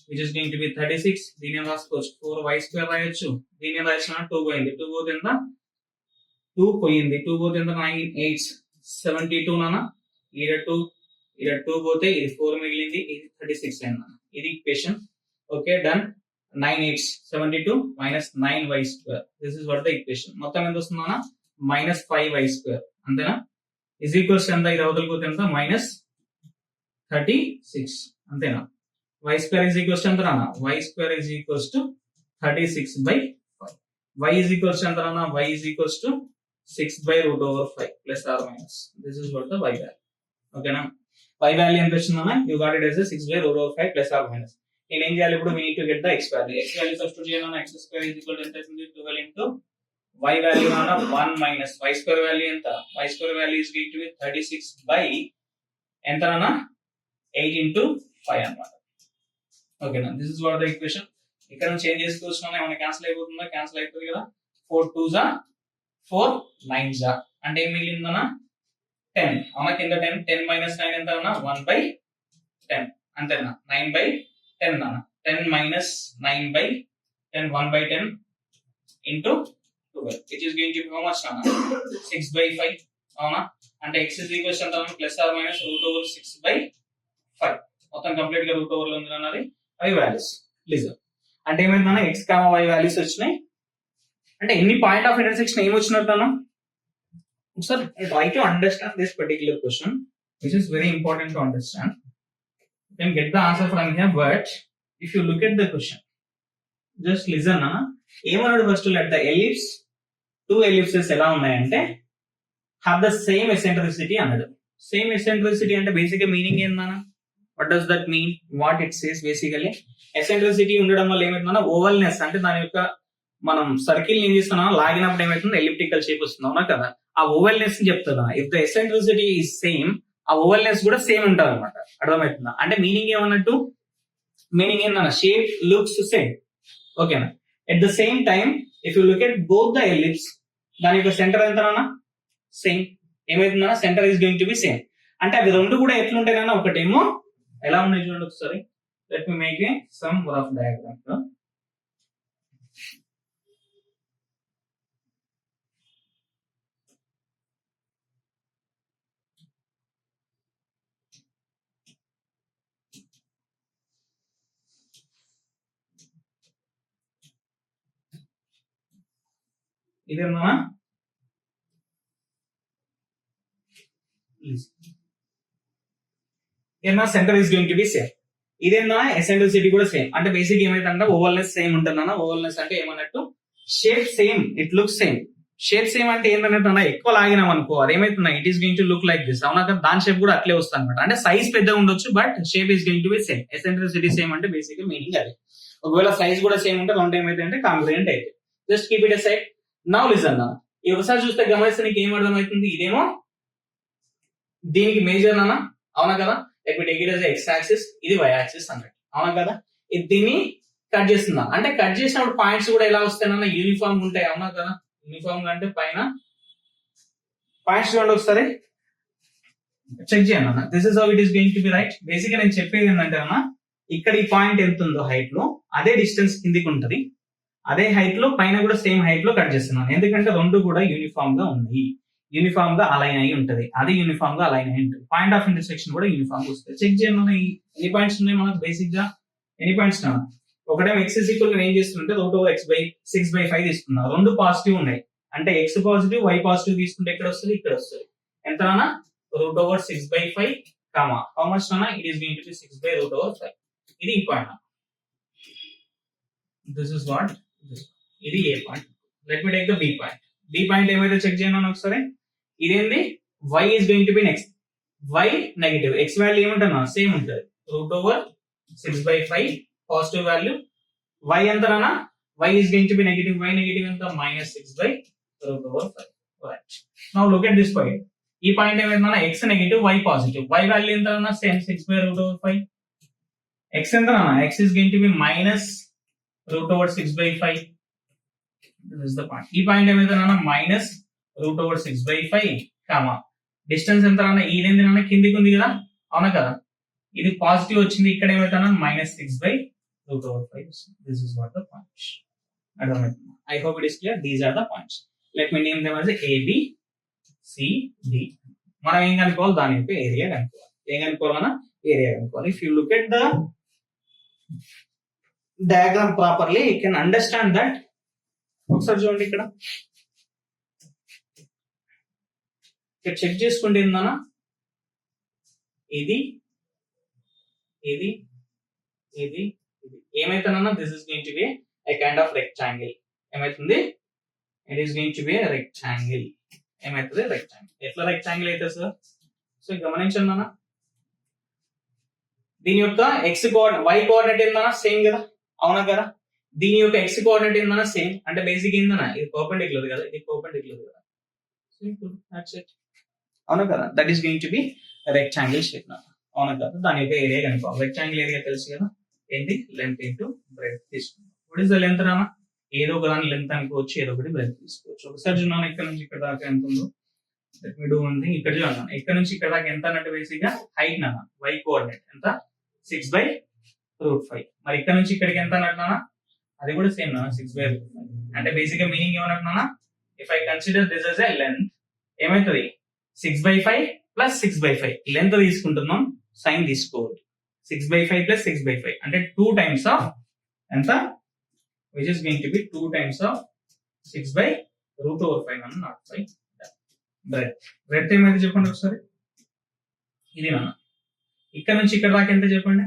which is going to be 36. దీని ఏం రాసుకోవచ్చు, 4y² రాయొచ్చు. దీని ఏం రాసిన, 2 పోయింది, 2 పోతే ఎంత, 2 పోయింది, 2 పోతే ఎంత, 9 8 72 నానా. ఇక్కడ 2 పోతే ఇది 4 మిగిలింది, ఇది 36 అయింది. ఇది equation. Okay done. 9 8 72 minus 9y². This is what the equation. మొత్తం ఎంత వస్తుందన్నా, -5y². అంతేనా, is equals to ఎంత, ఇది అవతలకి పోతే ఎంత, -36. అంతేనా. y² is equals to ఎంత రానా, y² is equals to 36 by 5. y is equals to ఎంత రానా, y is equals to 6 by √5 plus or minus. this is what the y value. ఓకేనా, y value ఎంత వచ్చిందన్నా, you got it as a 6 by √5 plus or minus. నేను ఏం చేయాలి ఇప్పుడు, we need to get the x value. x value substitute చేయాలన్నా, x² is equal to ఎంత అవుతుంది, 12 into y value అన్న 1 minus y² value ఎంత, y² value is going to be 36 by ఎంత అన్న, 8 into 5 అన్నమాట. ఓకేనా, this is what the equation. ఇక్కడ నుంచి చేంజ్ చేసుకోవచ్చు, ఏమైనా క్యాన్సిల్ అయిపోతుందా, క్యాన్సిల్ అయిపోతుంది కదా. 4 2s are 4 9s are అంటే ఏం మిగిలిందన్నా, 10. అవునా, కింద 10 10 minus 9 ఎంత అన్న, 1 by 10 అంతేనా, 9 by 10 అన్న. 10 minus 9 by 10 1 by 10 into 12, which is going to be how much అన్న, 6 by 5. అవునా, అంటే x is equals to plus or minus √6 by 5. మొత్తం కంప్లీట్ గా √లో ఉంది అన్నది y వాల్యూస్. లిజన్ అంటే ఏమైందన్నా, x, y వాల్యూస్ వచ్చినాయి. అంటే ఎన్ని పాయింట్ ఆఫ్ ఇంటర్సెక్షన్ ఏమి వచ్చినట్టు ఒకసారి try to understand this particular question. which is very important to understand. You can get the answer from here, but if you look at the question, just listen. ఏమన్నాడు first let the ellipse two ellipses ఎలా ఉన్నాయంటే have the same eccentricity అన్నాడు. Same eccentricity అంటే basic meaning ఏందన్నా, what does that mean, what it says basically eccentricity ఉండడం వల్ల ఏమవుతుందన్నా ఓవల్నెస్ అంటే దాని యొక్క మనం సర్కిల్ ఏం చేస్తున్నాం లాగినప్పుడు ఏమవుతుంది ఎలిప్టికల్ షేప్ వస్తుంది అవునా కదా, ఆ ఓవల్నెస్ చెప్తుందా. If the eccentricity is same ఆ ఓవల్నెస్ కూడా సేమ్ ఉంటుంది అనమాట. అర్థమవుతుందా అంటే మీనింగ్ ఏమన్నట్టు, మీనింగ్ ఏందన్నా షేప్ లుక్స్ సేమ్ ఓకేనా. At the same time if you look at both the ellipse దాని యొక్క సెంటర్ ఎంతనా సేమ్, ఏమైతుందన్నా centre is going to be same. అంటే అవి రెండు కూడా ఎట్లుంటాయన్నా ఒకటేమో ఎలా ఉన్నాయి చూడండి ఒకసారి. Let me make a some rough diagram. ఇదేమన్నా ఏమన్నా centre is going to be same. ఇదేమన్నా ఎసెంట్రిసిటీ కూడా సేమ్. అంటే బేసిక్ ఏమైతుందంటే ఓవల్నెస్ సేమ్ ఉంటుందన్న. ఓవల్నెస్ అంటే ఏమన్నట్టు shape same, it look same. Shape same అంటే ఏంటన్నట్టు ఎక్కువ లాగినాం అనుకో అదేమైతున్నా it is going to look like this అవునా కదా, దాని షేప్ కూడా అట్లే వస్తుంది అనమాట. అంటే సైజ్ పెద్దగా ఉండొచ్చు but shape is going to be same. Eccentricity same అంటే బేసిక్ మీనింగ్ అది. ఒకవేళ సైజ్ కూడా సేమ్ ఉంటే రెండు ఏమైతే అంటే కాంగ్రుయెంట్ అయితే. Just keep it side. Now listen నా, ఈ ఒకసారి చూస్తే గమనిస్తే నీకు ఏం అర్థమవుతుంది, ఇదేమో దీనికి మేజర్ నానా అవునా కదా. Let me take it as X axis, ఇది వై యాక్సిస్ అన్నట్టు అవునా కదా. ఇది దీన్ని కట్ చేస్తుందా అంటే కట్ చేసినప్పుడు పాయింట్స్ కూడా ఎలా వస్తాయన్నా యూనిఫామ్ ఉంటాయి అవునా కదా. యూనిఫామ్ అంటే పైన పాయింట్స్ చూడండి ఒకసారి చెక్ చేయండి అన్న. This is how it is going to B right. Basic గా నేను చెప్పేది ఏంటంటే అన్న ఇక్కడ ఈ పాయింట్ ఎంత ఉందో హైట్ లో అదే డిస్టెన్స్ కిందికి ఉంటది, అదే హైట్ లో పైన కూడా సేమ్ హైట్ లో కట్ చేస్తున్నాను. ఎందుకంటే రెండు కూడా యూనిఫామ్ గా ఉన్నాయి, యూనిఫామ్ గా అలైన్ అయి ఉంటది, అది యూనిఫామ్ గా అలైన్ అయి ఉంటుంది. పాయింట్ ఆఫ్ ఇంటర్సెక్షన్ కూడా యూనిఫామ్ గా వస్తుంది. చెక్ చేయండి ఎన్ని పాయింట్స్ ఉన్నాయి మనకు బేసిక్ గా, ఎన్ని పాయింట్స్ నా ఒకటే ఎక్స్ ఇస్ ఈక్వల్ గా ఏం చేస్తుంటే √(x/6/5) తీసుకున్నా. రెండు పాజిటివ్ ఉన్నాయి అంటే ఎక్స్ పాజిటివ్ వై పాజిటివ్ తీసుకుంటే ఎక్కడ వస్తుంది, ఇక్కడ వస్తుంది. ఎంత నానా √(6/5) కామా హౌ మచ్ నానా it is going to be 6/√5. ఇది ఈ పాయింట్. దిస్ ఇస్ వాట్, ఇది ఏ point. Let me take the B point. B point ఏమైతే చెక్ చేయను ఒకసారి. ఇదేంది y is going to be next, y negative, x value ఏముంటున్నా సేమ్ ఉంటుంది √6/5 పాజిటివ్ వాల్యూ. y ఎంత నానా y is going to be negative, y negative ఎంత -6/√5. Right. Now look at this point. ఈ పాయింట్ ఏమైందన్నా x negative y positive, y value ఎంత నానా same 6/√5. x ఎంత నానా x is going to B -√6/5. This is the point. ఈ point ఏమైతే నాన్న -√6/5 కామా డిస్టెన్స్ ఎంత నాన్న ఈదేంది నాన్న కిందికి ఉంది కదా అవునా కదా. ఇది పాజిటివ్ వచ్చింది, ఇక్కడ ఏమైతే -6/√5. This is what the point. అర్థమవుతుంది. I hope it is clear. These are the points. Let me name them as ABCD. మనం ఏం కనుక్కోవాలి, దాని యొక్క ఏరియా కనుక్కోవాలి. ఏం కనుక్కోవాలన్నా ఏరియా కనుక్కోవాలి. If you look at the diagram properly you can understand that. ఒకసారి చూడండి ఇక్కడ చెక్ చేసుకుంటే ఏందన్నా ఇది ఇది ఇది ఇది ఏమైతుందన్నా this is going to be a kind of rectangle. ఏమైతుంది, it is going to be rectangle. ఏమైతుంది రెక్టాంగిల్. ఎట్లా రెక్టాంగిల్ అయితే సార్, సో గమనించండి అన్న దీని యొక్క ఎక్స్ కోఆర్డినేట్ వై కోఆర్డినేట్ ఏందన్నా సేమ్ కదా అవునా కదా. దీని యొక్క ఎక్స్ కోఆర్డినేట్ ఏందన్నా సేమ్. అంటే బేసిక్ ఏందన్నా ఇది పర్పెండిక్యులర్ కదా, ఇది పర్పెండిక్యులర్ కదా. సింపుల్, దట్స్ ఇట్ అవునా కదా. That is going to be rectangle shape అవునా కదా. దాని యొక్క ఏరియా కనుక్కోవాలి. రెక్టాంగిల్ ఏరియా తెలుసు కదా, ఏంటి లెంత్ ఇంటూ బ్రెడ్త్ తీసుకుంటాం. వాట్ ఈస్ ద లెంత్ నానా, ఏదో ఒక దాని లెంత్ అనుకోవచ్చు, ఏదో ఒకటి బ్రెడ్త్ తీసుకోవచ్చు. ఒకసారి చూడండి ఇక్కడ నుంచి ఇక్కడ దాకా ఎంత ఉందో. Let me do one thing. ఇక్కడ చూడండి ఇక్కడ నుంచి ఇక్కడ దాకా ఎంత అన్నట్టు బేసిక్ గా హైట్ నానా వై కోఆర్డినేట్ ఎంత 6/√5. మరి ఇక్కడ నుంచి ఇక్కడికి ఎంత అన్నట్టు నానా అది కూడా సేమ్ నా 6/√5. అంటే బేసిక్ గా మీనింగ్ ఏమన్నట్టున్నా if I consider this as a length ఏమైతుంది 6/5 + 6/5 లెంత్ తీసుకుంటున్నాం, సైన్ తీసుకోవాలి. 6/5 + 6/5 అంటే 2 times ఆఫ్ ఎంత, which is going to be 2 times of 6/√5 and not by breadth. Breadth ఏమైతే చెప్పండి ఒకసారి. ఇది నాన్న. ఇక్కడ నుంచి ఇక్కడ దాకా ఎంత చెప్పండి?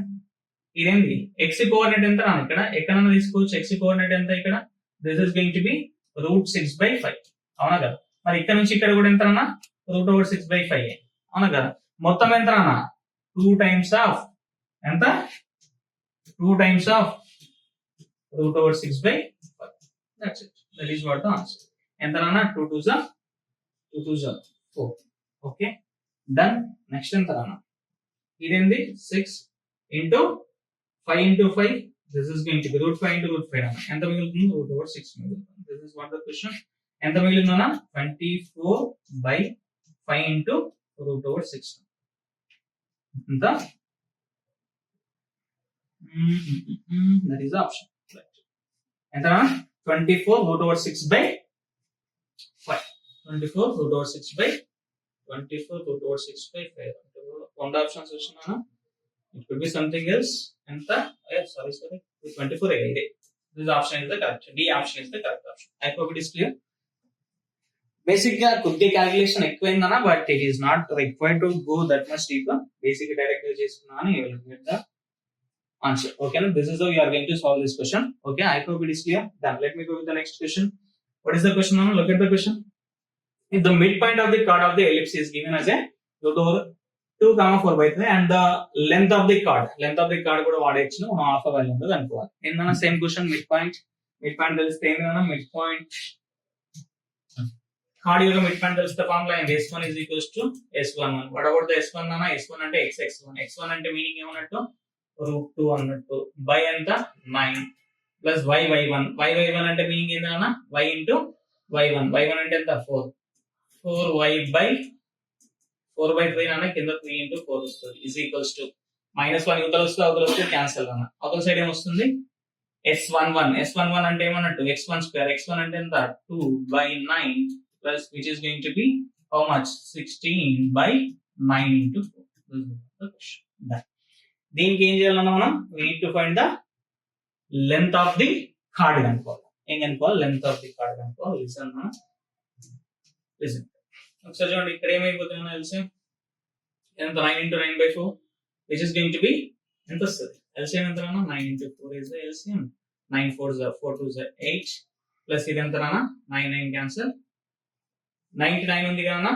ఇదేంటి ఎక్స్ కోఆర్డినేట్ ఎంత నాన్న? ఇక్కడ ఎక్కడన్నా తీసుకోవచ్చు. ఎక్స్ కోఆర్డినేట్ ఎంత ఇక్కడ? This is going to B √6/5. అవునా కదా? మరి ఇక్కడ నుంచి ఇక్కడ కూడా ఎంత అన్న? √6/5. అవునా కదా? మొత్తం ఎంత అన్న? 2 times ఆఫ్ ఎంత? 2 times of √6/5. That's it. That is what the answer. ఎంత అన్న? 2 2s 4. Okay, done. నెక్స్ట్ ఎంత అన్న? ఇదేంది 6 into 5 into 5. This is going to be √5 into √5 అన్న. ఎంత మిగులుతుంది? √6 మిగులుతుంది. This is what the question. ఎంత మిగిలిందన్న? 24/5 into √6. ఎంత? That is the option. ఎంత? 24√6/5. 24√6/5. One options వచ్చినా? It could be something else. ఎంత? Sorry. 24 ఇది. This option is the correct. D option is the correct option. I hope it is clear. Basic గా కొద్ది calculation ఎక్కువైందన్నా, but it is not required to go that much deeper. Basic direct గా చేసుకున్నాను. You will get the answer. ఓకేనా? This is how you are going to solve this question. Okay, I hope it is clear. Then let me go with the next question. What is the question? Look at the question. If the midpoint of the chord of the ellipse is given as a √2,4/3 and the length of the chord కూడా వాడేచ్చు. మనం half value ఉంటుంది అనుకోవాలి. ఏందన్నా same question. Mid point తెలిస్తే ఏందన్నా? Mid point chord యొక్క mid point తెలిస్తే formula ఏంది? S1 is equals to S11. What about the S1 అన్న? S1 అంటే x1. x1 అంటే మీనింగ్ ఏమన్నట్టు? √2 అన్నట్టు. బై ఎంత? 9 ప్లస్ y1. y1 అంటే మీనింగ్ ఏందన్నా? y into y1. y1 అంటే ఎంత? 4. 4y/4/3 అన్న. కింద 3 into 4 వస్తుంది. is equals to -1 అవతల వస్తే క్యాన్సిల్ అన్న. అవతల సైడ్ ఏమొస్తుంది? S11 అంటే ఏమన్నట్టు? x1². x1 అంటే ఎంత? 2/9 plus which is going to be how much? 16/9 into 4. This is the question. దీనికి ఏం చేయాలన్నా మనం? we need to find the length of the chord కనుక్కోవాలి. ఏం కనుక్కోవాలి? length of the chord కనుక్కోవాలి. లిసన్ ఒకసారి చూడండి. ఇక్కడ ఏమైపోతుంది మనం తెలిసి ఎంత? 9 into 9/4 which is going to be ఎంత వస్తుంది? LCM ఎంత రానా? 9 into 4 is the LCM. 9 4s are 4 2s are 8 plus ఇది ఎంత రానా? 9 క్యాన్సల్. 99 ఉంది కదా?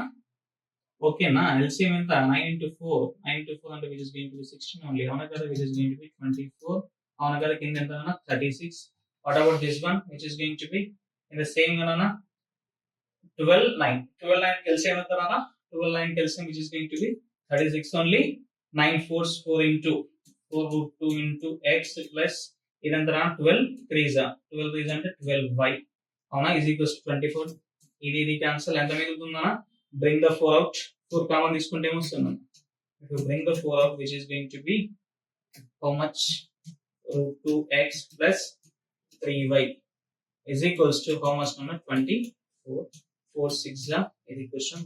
ఓకేనా? LCM ఎంత? 9 into 4 అంటే which is going to be 16 only. అవునా కదా? which is going to be 24. అవునా కదా? కింద ఎంత రానా? 36. what about this one which is going to be in the same Rana? 12 9 LCM ఎంత రానా? 12 9 LCM which is going to be 36 only. 9 4s 4 into 4√2 into x plus ఇదంతా రానా? 12 3s అంటే 12y. అవునా? is equals to 24. ఇది cancel. ఎంత మిగులుతుందన్నా? bring the 4 out. 4 common తీసుకుంటే ఏమొస్తుంది? if you bring the 4 out which is going to be how much? √2x plus 3y is equals to how much? 24. 4 6 ఇది question.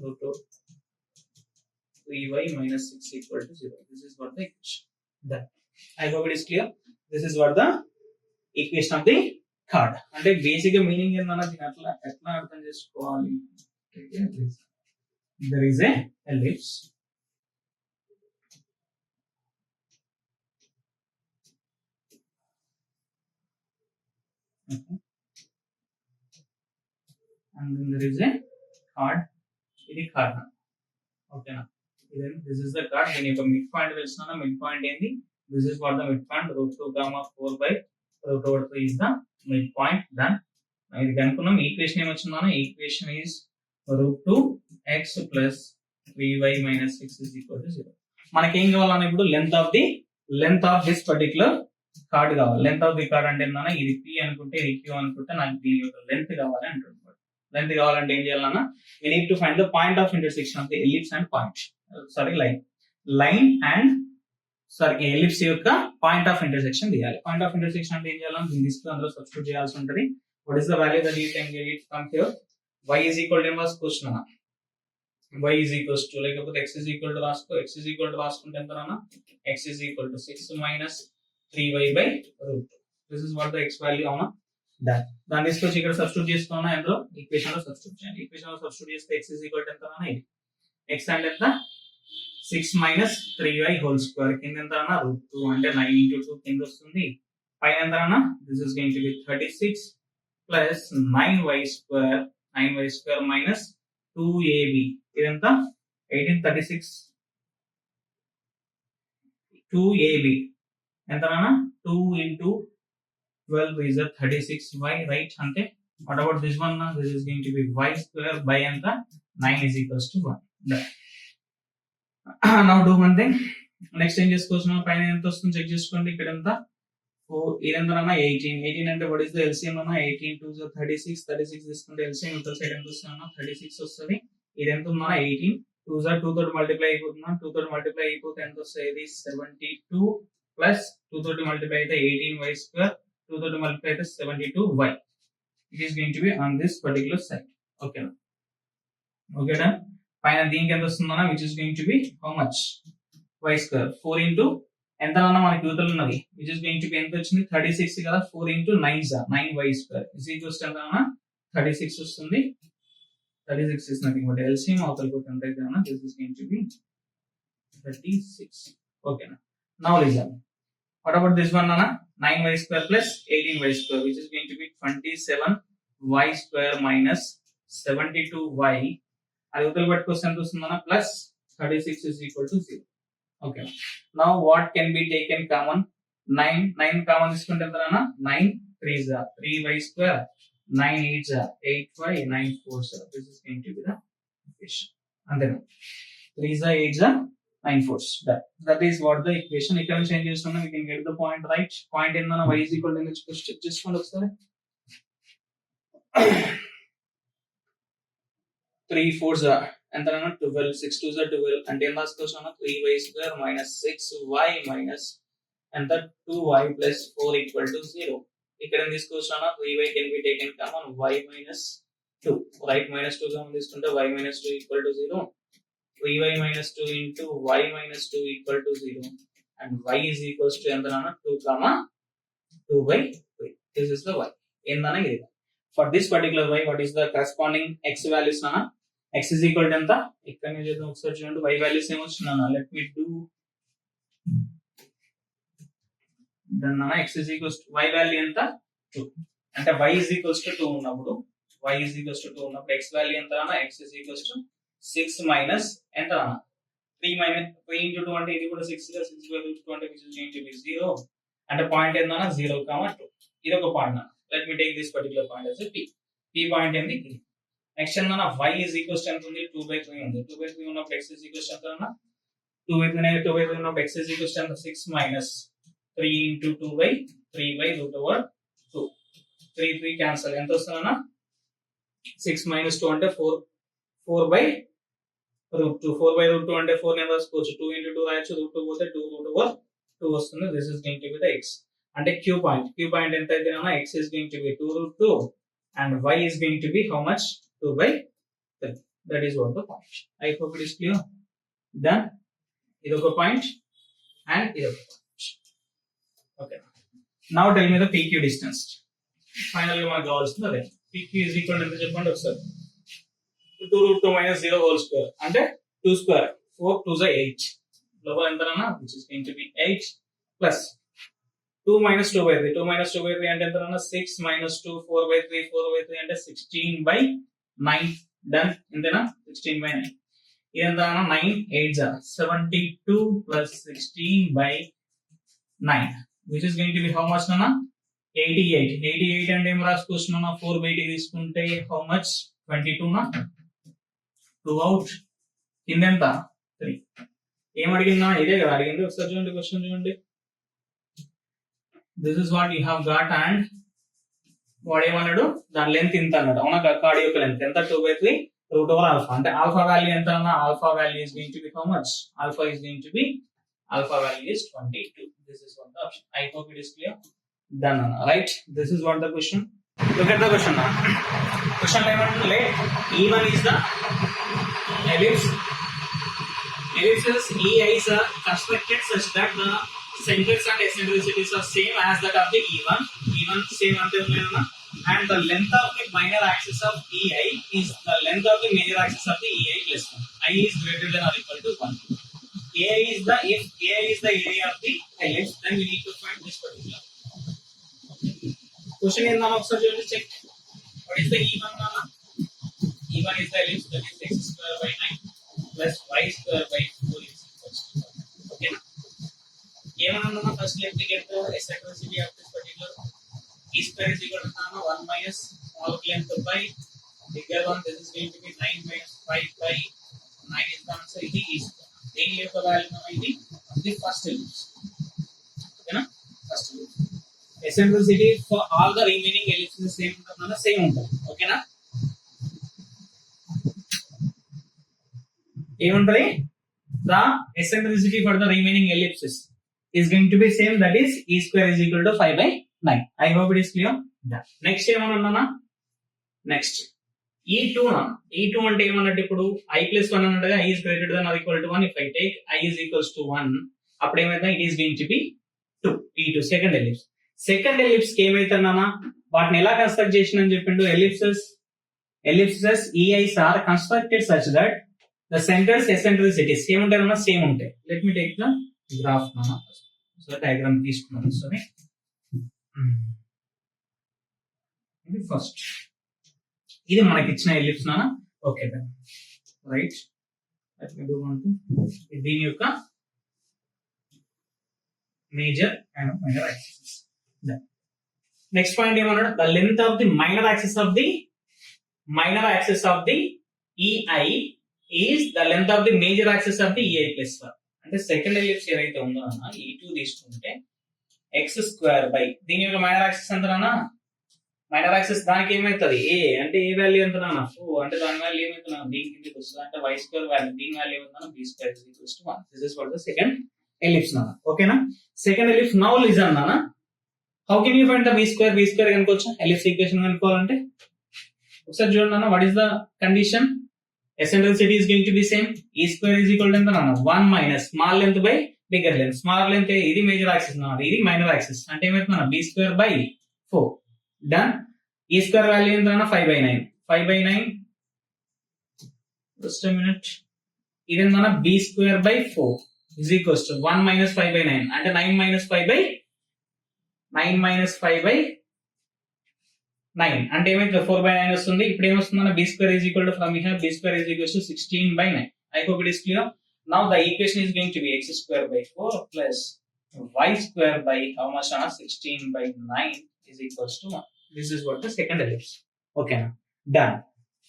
√3y minus 6 equal to 0. This is what the equation. That I hope it is clear. This is what the equation of the chord. అంటే basic గా meaning ఏందన్నా? దీని ఎట్లా అర్థం చేసుకోవాలి? There is a ellipse. Okay. And then there is a chord. ఇది chord. ఓకేనా? This is the chord. దీని యొక్క మిడ్ పాయింట్ తెలుసుకున్నా. మిడ్ పాయింట్ ఏంది? This is what the midpoint. √2,4/3 is the midpoint. Done. ఇది కనుక్కున్నాం. ఈక్వేషన్ ఏమొచ్చిందన్నా? Equation is √2x plus 3y minus 6 is equal to 0. మనకేం కావాలన్నా ఇప్పుడు? Length of this particular card కావాలి. లెంత్ ఆఫ్ ది కార్డ్ అంటే ఏంటన్నా? ఇది p అనుకుంటే ఇది q అనుకుంటే నాకు దీని యొక్క లెంత్ కావాలి అంటున్నాడు. లెంత్ కావాలంటే ఏం చేయాలన్నా? we need to find the point of intersection of the ellipse and point. Line and ellipse యొక్క పాయింట్ ఆఫ్ ఇంటర్సెక్షన్ తీయాలి. పాయింట్ ఆఫ్ ఇంటర్సెక్షన్ అంటే ఏం చేయాలని? దీన్ని తీసుకుని అందులో సబ్స్టిట్యూట్ చేయాల్సి ఉంటుంది. What is the value that you can get it from here? y is equal to question y is equals to లేకపోతే x is equal to రాసుకో. x is equal to రాసుకుంటే ఎంత రానా? x is equal to 6 minus 3y/√2. This is what the x value. అవునా? దాన్ని తీసుకొచ్చి ఇక్కడ substitute చేస్తున్నా. ఎందులో? ఈక్వేషన్ లో సబ్స్టిట్యూట్ చేయండి. ఈక్వేషన్ లో సబ్స్టిట్యూట్ చేస్తే x is equal to ఎంత రానా? x అంటే ఎంత? 6 minus 3y whole square కింద ఎంత అన్న రూట్ 2 అంటే 9 into 2 కింద వస్తుంది పైన ఎంత అన్న this is going to B 36 plus 9y square minus 2ab ఇదంతా 1836 2ab ఎంత అన్న 2 into 12 is a 36y right ante what about this one now this is going to be y square by anta 9 is equals to 1 done. Now do one thing next ఏం చేసుకోవచ్చు పైన ఎంత వస్తుంది check చేసుకోండి ఇక్కడ ఎంత ఇదంతా 18 అంటే what is the LCM అన్న 18 2 is 36 తీసుకుంటే LCM ఇవతల సైడ్ ఎంత వస్తుంది అన్న 36 వస్తుంది ఇది ఎంత ఉందన్న 18 2 is 2 తోటి మల్టిప్లై అయిపోతుందా 2 తోటి మల్టిప్లై అయిపోతే ఎంత వస్తుంది ఇది 72 ప్లస్ 2 తోటి మల్టిప్లై అయితే 18y square 2 తోటి మల్టిప్లై అయితే 72y it is going to be on this particular side okay na పైన దీనికి ఎంత వస్తుందన్న which is going to be how much y square 4 into ఎంత అన్న మనకి యూతలు ఉన్నది which is going to be ఎంత వచ్చింది 36 కదా 4 into 9y square is equals to ఎంత అన్న 36 వస్తుంది 36 is nothing but LCM అవతలకి ఎంత అయితే అన్న this is going to be 36 okay now listen what about this one Nana 9y square plus 18y square which is going to be 27y square minus 72y అది ఉత్తర పట్టుకొస్తే ఎంత వస్తుందన్న plus 36 is equal to 0 okay now what can be taken common 9 common తీసుకుంటే ఎంత అన్న 9 3s are 3y square 9 8s are 8y 9 4s are this is going to be the equation and then 3s are 8s are 9 4s that is what the equation ఇక్కడ నుంచి change చేస్తున్నాం we can get the point right point ఏందన్న y is equal to check చేసుకోండి ఒకసారి 3 4s are ఎంత అన్న 12 6 2s are 12 అంటే ఏం రాసుకోవచ్చు అన్న 3y square minus 6y minus ఎంత 2y plus 4 equal to 0 ఇక్కడ ఏం తీసుకోవచ్చు అన్న 3y can be taken common y minus 2 right minus 2 common తీసుకుంటే y minus 2 equal to 0 3y minus 2 into y minus 2 equal to 0 and y is equals to ఎంత అన్న 2 comma 2 by 3 this is the y ఏందన్న ఇది for this particular y what is the corresponding x values అన్న x is equal to ఎంత ఇక్కడ నేను చేద్దాం ఒకసారి చూడండి y values ఏమ వస్తున్నానా let me do then అన్న x is equals to y value ఎంత 2 అంటే y is equals to 2 ఉన్నప్పుడు y is equals to 2 ఉన్నప్పుడు x value ఎంత అన్న x is equals to 6 minus ఎంత అన్న 3 minus 3 into 2 అంటే ఇది కూడా 6 గా 6 by 2 అంటే which is going to be 0 అంటే పాయింట్ ఏందన్న 0, 2 ఇది ఒక పాయింట్ అన్న let me take this particular point as a p point ఏంది నెక్స్ట్ ఏందన్న y is equals to ఎంత ఉంది 2 by 3 ఉంది 2 by 3 ఉన్నప్పుడు x is equals to ఎంత అన్న 2 by 3 2 by 3 ఉన్నప్పుడు x is equals to ఎంత 6 minus 3 into 2 by 3 by root over 2 3 3 cancel ఎంత వస్తుందన్న 6 minus 2 అంటే 4 by root 2 4 by root 2 అంటే 4 ని రాసుకోవచ్చు 2 into 2 రాయొచ్చు root 2 పోతే 2 root over 2 వస్తుంది this is going to be the x అంటే q పాయింట్ ఎంత అయితే అన్న x is going to be 2 root 2 and y is going to be how much 2 by 3 that is what the point I hope it is clear then idoka point and idoka point okay now tell me the pq distance finally మనకు కావాల్సింది అదే pq is equal to ఎంత చెప్పండి ఒకసారి 2 root 2 minus 0 whole square అంటే 2 square 4 2s are 8 లోపల ఎంతనా which is going to be 8 plus 2 minus 2 by 3 2 minus 2 by 3 అంటే ఎంతనా 6 minus 2 4 by 3 4 by 3 అంటే 16 by 9 done ఇంతేనా 16 by 9 ఇదంతా 9 8s are 72 plus 16 by 9 which is going to be how much nana 88 అంటే ఏం రాసుకోవచ్చు 4 by 8 తీసుకుంటే how much 22 నా 2 out కిందెంత 3 ఏం అడిగిందా ఇదే కదా అడిగింది ఒకసారి చూడండి క్వశ్చన్ చూడండి this is what you have got and వాడు ఏమన్నాడు దాని లెంత్ ఇంత అన్నాడు అవునా కార్డ్ యొక్క లెంత్ ఎంత 2 by 3 root over alpha అంటే alpha value ఎంత అన్నా alpha value is going to be how much alpha is going to be alpha value is 22 this is what the option I hope it is clear done right this is what the question look at the question now question ఏమంటుందిలే E1 is the ellipse ellipses EIs are constructed such that the centers and eccentricities are same as that of the E1 same ante unnayana and the length of the minor axis of EI is the length of the major axis of the EI plus 1 I is greater than or equal to 1 if A is the area of the ellipse, then we need to find this particular. Question is now also check. What is the E1 now? E1 is the ellipse, that is x square by 9 plus y square by 4 is equals to 1. Okay. A1 first let me get the eccentricity of this particular. E square is equal to 1 minus small length by bigger one. This is going to be 9 minus 5 by 9 is the answer. It is దీని యొక్క value అనేది the first ellipse. ఓకేనా? First ellipse. Eccentricity for all the remaining ellipses same ఉంటుందా? Same ఉంటుంది. ఓకేనా? ఏముంటది? The eccentricity for the remaining ellipses is going to be same, that is E square is equal to 5 by 9. I hope it is clear. Yeah. Next ఏమన్నా? Next E2 E2 అంటే ఏమన్నట్టు ఇప్పుడు I plus 1 అన్నట్టుగా I is greater than or equal to 1. If I take I is equals to 1, అప్పుడు ఏమైతే it is going to be 2. E2 second ellipse. Second ellipse కి ఏమైతుందన్నా వాటిని ఎలా కన్స్ట్రక్ట్ చేసినని చెప్పిండు. Ellipses EIs are constructed such that the centers eccentricities ఏముంటాయన్నా same ఉంటాయి. Let me take the graph నానా. సో డయాగ్రామ్ తీసుకున్నాను. సరే ఇది ఫస్ట్, ఇది మనకి ఇచ్చిన ఎలిప్స్ నానా. Okay right. దీని యొక్క major and minor axis. Next point ఏమన్నాడు? The length of the minor axis of the EI is the length of the major axis of the EI plus 1. అంటే సెకండ్ ఎలిప్స్ ఏదైతే ఉందో అన్న E2 తీసుకుంటే X square by దీని యొక్క minor axis ఎంత అన్న? మైనర్ యాక్సిస్ దానికి ఏమవుతుంది? ఏ అంటే ఏ వాల్యూ ఎంత అన్న? 4 అంటే దాని వాల్యూ ఏమవుతున్నా? బి కిందకి వస్తుంది. అంటే y స్క్వేర్ వాల్యూ దీని వాల్యూ ఏమవుతుందా? b square is equals to 1. This is for the second ellipse నాన్న. ఓకేనా? సెకండ్ ఎలిప్స్ నౌ లిజన్ నాన్న. How can you find the b square కనుకోవచ్చు? ఎలిప్స్ ఈక్వేషన్ కనుక్కోవాలంటే ఒకసారి చూడండి నాన్న. What is the condition? eccentricity is going to be same. E square is equal to ఎంత నాన్న? 1 minus small length by bigger length. Small length ఇది major axis నాన్న, ఇది మైనర్ యాక్సిస్. అంటే ఏమవుతుందన్న? b square by 4. Done. E square value ఎంత అన్న? 5 by 9. 5 by 9 just a minute. ఇది ఎంత? b square by 4 is equals to 1 minus 5 by 9. అంటే 9 minus 5 by 9 అంటే ఏమైతే 4 by 9 వస్తుంది. ఇప్పుడు ఏమొస్తుందన్న? b square is equal to, from here b square is equals to 16 by 9. I hope it is clear. Now the equation is going to be x square by 4 plus y square by how much? 16 by 9 is equals to 1. This is what the second ellipse. Okay na? Done.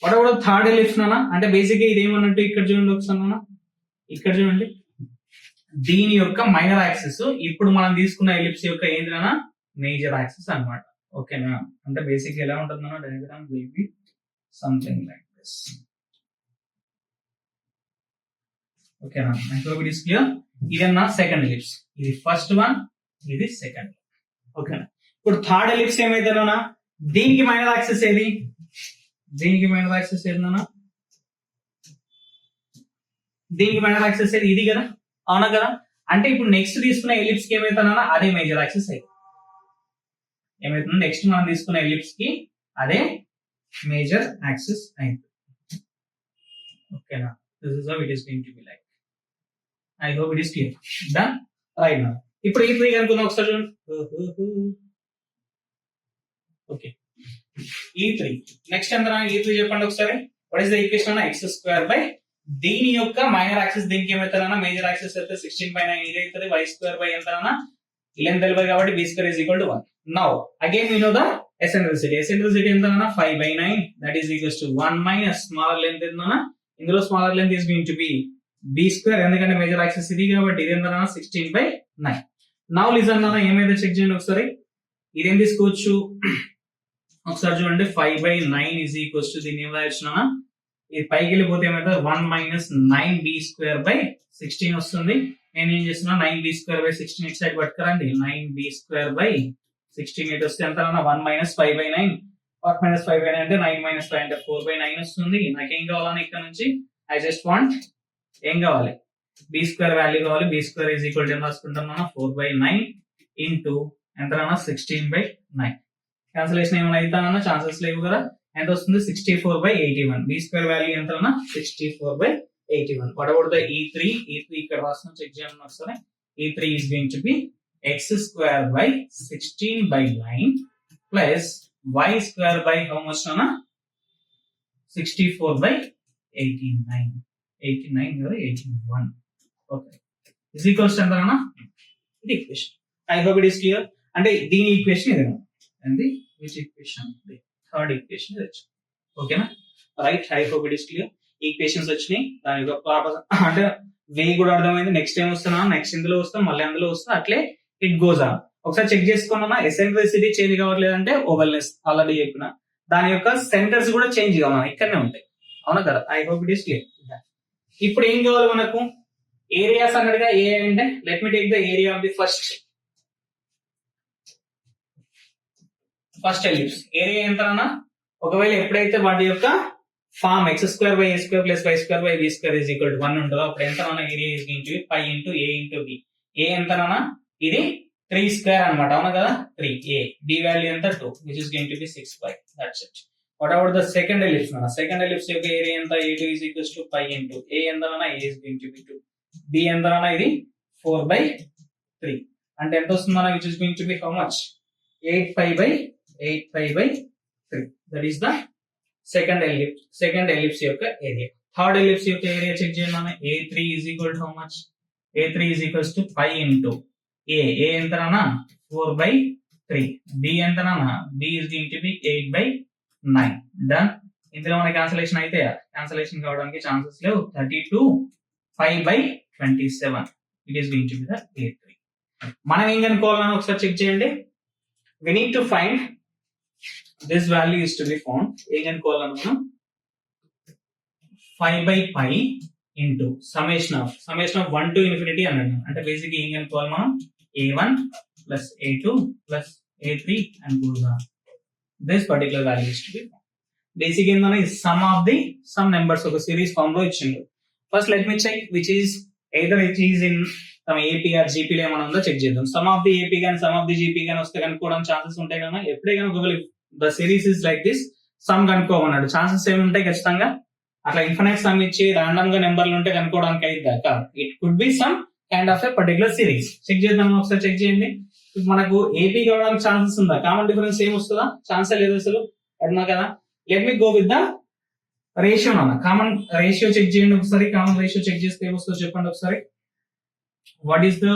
What about the third ellipse nana? అంటే basic గా ఇది ఏమన్నట్టు ఇక్కడ చూడండి ఒకసారి నాన్న. ఇక్కడ చూడండి, దీని యొక్క మైనర్ యాక్సిస్ ఇప్పుడు మనం తీసుకున్న ఎలిప్స్ యొక్క ఏంటన్నా? మేజర్ యాక్సిస్ అన్నమాట. ఓకేనా? అంటే బేసిక్ ఎలా ఉంటుంది diagram will be something like this. ఓకేనా? I hope it is clear. ఇదన్నా సెకండ్ ఎలిప్స్, ఇది ఫస్ట్ వన్, ఇది సెకండ్. ఓకేనా? ఇప్పుడు థర్డ్ ఎలిప్స్ ఏమైతేనా? దీనికి మైనర్ యాక్సిస్ ఏది? దీనికి మైనర్ యాక్సిస్ ఏదన్నా? దీనికి మైనర్ యాక్సిస్ ఏది? ఇది కదా, అవునా కదా? అంటే ఇప్పుడు నెక్స్ట్ తీసుకున్న ఎలిప్స్ కి ఏమైతేనా? అదే మేజర్ యాక్సిస్ అయింది. ఏమైతుంది? నెక్స్ట్ మనం తీసుకున్న ఎలిప్స్ కి అదే మేజర్ యాక్సిస్ అయింది. ఓకేనా? This is how it is going to be like. I hope it is clear. Done. Right now ఇప్పుడు E3 కనుకుందాం ఒకసారి చూడండి. ఓకే, E3 నెక్స్ట్ ఎంత? E3 చెప్పండి ఒకసారి. వాట్ ఇస్ ద ఈక్వేషన్ అన్న? x స్క్వేర్ బై దీని యొక్క మైనర్ యాక్సిస్ దీనికి ఏమవుతారన్నా? మేజర్ యాక్సిస్ అయితే 16 by 9 ఇది అవుతుంది. y స్క్వేర్ బై ఎంత అన్న? లెంత్ తెలియదు కాబట్టి b square is equal to 1. Now again we know the eccentricity. Eccentricity ఎంత అన్న? 5 by 9 that is equals to 1 minus smaller length ఎంత అన్న? ఇందులో smaller length is going to be b square, ఎందుకంటే మేజర్ యాక్సిస్ ఇది కాబట్టి ఇది ఎంత అన్న? 16 by 9. Now listen అన్న, ఏమైతే చెక్ చేయండి ఒకసారి. ఇదేం తీసుకోవచ్చు ఒకసారి చూడండి. 5 by 9 is equals to దీన్ని ఏం రాయొచ్చునా? ఇది పైకి వెళ్ళిపోతే ఏమైతే 1 minus 9b square by 16 వస్తుంది. నేను ఏం చేస్తున్నా? 9b square by 16 ఇటు సైడ్ పట్టుకురండి. 9b square by 16 ఇటు వస్తే ఎంత? 1 minus 5 by 9. 1 minus 5 by 9 అంటే 9 minus 5 అంటే 4 by 9 వస్తుంది. నాకేం కావాలని ఇక్కడ నుంచి ఐ జస్ట్ వాంట్ ఏం కావాలి? b స్క్వేర్ వాల్యూ కావాలి. b square is equal to ఏం రాసుకుంటాం? 4 by 9 ఇంటూ ఎంత? 16 by 9. క్యాన్సిలేషన్ ఏమైనా అవుతానన్నా? ఛాన్సెస్ లేవు కదా. ఎంత వస్తుంది? 64 by 81. b స్క్వేర్ వాల్యూ ఎంత? 64 by 81. What about the E3? E3 ఇక్కడ రాసిన చెక్ చేయమని వస్తుంది. E3 is going to be x square by 16 by 9 plus y square by how much Nana? 64 by 89. 89 or 81. Okay. Is equals to Nana? The equation. I hope it is clear. And the equation is and the which equation? The third equation is okay na? Right. I hope it is clear. Equations వచ్చినాయి దాని యొక్క proper అంటే వే కూడా అర్థమైంది. Next time వస్తున్నా next ఇందులో వస్తాం మళ్ళీ అందులో వస్తా అట్లే ఇట్ గోస్ ఆన్. ఒకసారి చెక్ చేసుకున్నా ఎసెంట్రిసిటీ చేంజ్ కావట్లేదంటే ఓవల్నెస్ ఆల్రెడీ చెప్పిన దాని యొక్క సెంటర్స్ కూడా చేంజ్ కావాలి ఇక్కడనే ఉంటాయి అవునా కదా. I hope it is clear. ఇప్పుడు ఏం కావాలి మనకు ఏరియాస్ అన్నట్టుగా ఏ అంటే let me take the area of the first ellipse. Area ఎంత అన్నా ఒకవేళ ఎప్పుడైతే వాటి యొక్క form x square by a square plus y square by b square is equal to 1 ఉంటుందో అప్పుడు ఎంత అన్నా area is going to be pi into a into b. a ఎంతనా ఇది 3 స్క్వేర్ అన్నమాట అవునా కదా 3 a. b వాల్యూ ఎంత 2 which is going to be 6 pi. That's it. What about the second ellipse అన్న సెకండ్ ఎలిప్స్ యొక్క ఏరియా ఎంత a2 is equals to pi into a ఎంతనా a is going to be 2 b ఎంతనా ఇది 4 by 3 అంటే ఎంత వస్తుందన్న which is going to be how much 8 pi by 3. That is the second ellipse యొక్క area. Third ellipse యొక్క area check చేయాలి. a3 is equal to how much a3 is equals to pi into a ఎంతనా 4 by 3 b ఎంతనా b is going to be 8 by 9. Done. ఇందులో మన cancellation అయితే cancellation కావడానికి chances లేవు. 32 pi by 27 it is going to be the a3. మనం ఏం కనుక్కోవాలని ఒకసారి చెక్ చేయండి. we need to find this value is to be found. ఏం కనుక్కోవాలని మనం 5 by pi into summation of 1 to infinity అన్నాడు. అంటే బేసిక్ ఏం కనుక్కోవాలి మనం a1 plus a2 plus a3 and goes on. This particular value is to be found. Basic ఏంటన్నా some numbers ఒక series form లో ఇచ్చిండు. First let me check which is either it is in some AP or GP లో ఏమైనా ఉందో check చేద్దాం. Some of the AP కానీ some of the GP కానీ వస్తే కనుక్కోవడానికి ఛాన్సెస్ ఉంటాయి కదా. ఎప్పుడే కానీ ఒకవేళ the series is like this sum కనుక్కోమన్నాడు ఛాన్సెస్ ఏమి ఉంటాయి ఖచ్చితంగా. అట్లా ఇన్ఫినైట్ సమ్ ఇచ్చి ర్యాండమ్ గా నెంబర్లు ఉంటే కనుక్కోవడానికి అయితే it could be some kind of a particular series. Check చేద్దాం ఒకసారి చెక్ చేయండి. మనకు AP కావడానికి ఛాన్సెస్ ఉందా? కామన్ డిఫరెన్స్ ఏం వస్తుందా? ఛాన్సే లేదు అసలు అన్నా కదా. Let me go with the ratio అన్న. కామన్ రేషియో చెక్ చేయండి ఒకసారి. కామన్ రేషియో చెక్ చేస్తే ఏమొస్తుందో చెప్పండి ఒకసారి. వాట్ ఈస్ ద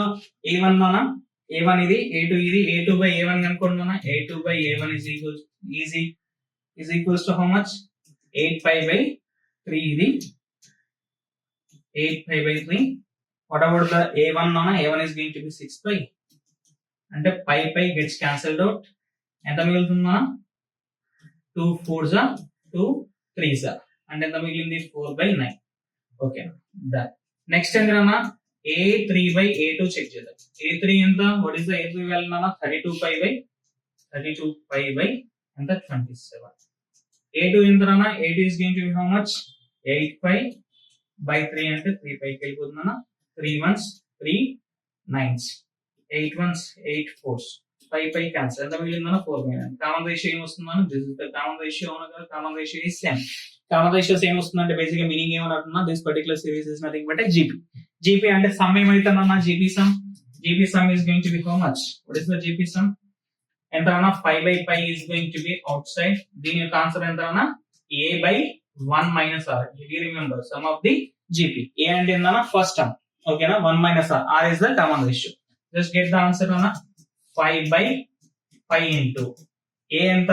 a1 అన్న? a1 ఇది a2 ఇది a2 by a1 కనుక్కోండి. a2 by a1 is equals to how much 8 pi by 3 ఇది 8 pi by 3. what about the a1 అన్న? a1 is going to be 6 pi అంటే pi gets cancelled out. ఎంత మిగులుతుందా? 2 4s 2 3s అంటే ఎంత మిగిలింది 4 by 9. Okay done. Next ఏంటన్నా a3 by a2 check చేద్దాం. a3 ఎంత? What is the a3 value అన్న? 32 pi by ఎంత 27. a2 ఎంత అన్న? a2 is going to be how much 8 pi by 3 అంటే 3 pi కి వెళ్ళిపోతుందన్న. 3 1s 3 9s 8 1s 8 4s pi cancel. ఎంత మిగిలిందన్న 4 by 9. కామన్ రేషియో ఏం వస్తుందన్న? This is the common ratio అవునా కదా. Common ratio is same. Common ratio same వస్తుందంటే basic గా meaning ఏమన్నా this particular series is nothing but GP అంటే some ఏమైతుందన్న? GP sum is going to be how much? What is the GP sum? ఎంత అన్న? 5 by pi is going to be outside. దీని యొక్క answer ఎంత అన్న? a by 1 minus r. If you remember sum of the GP a అంటే ఏందన్న? First term ఓకేనా. 1 minus r is the common ratio. Just get the answer అన్న. 5 by pi into a ఎంత?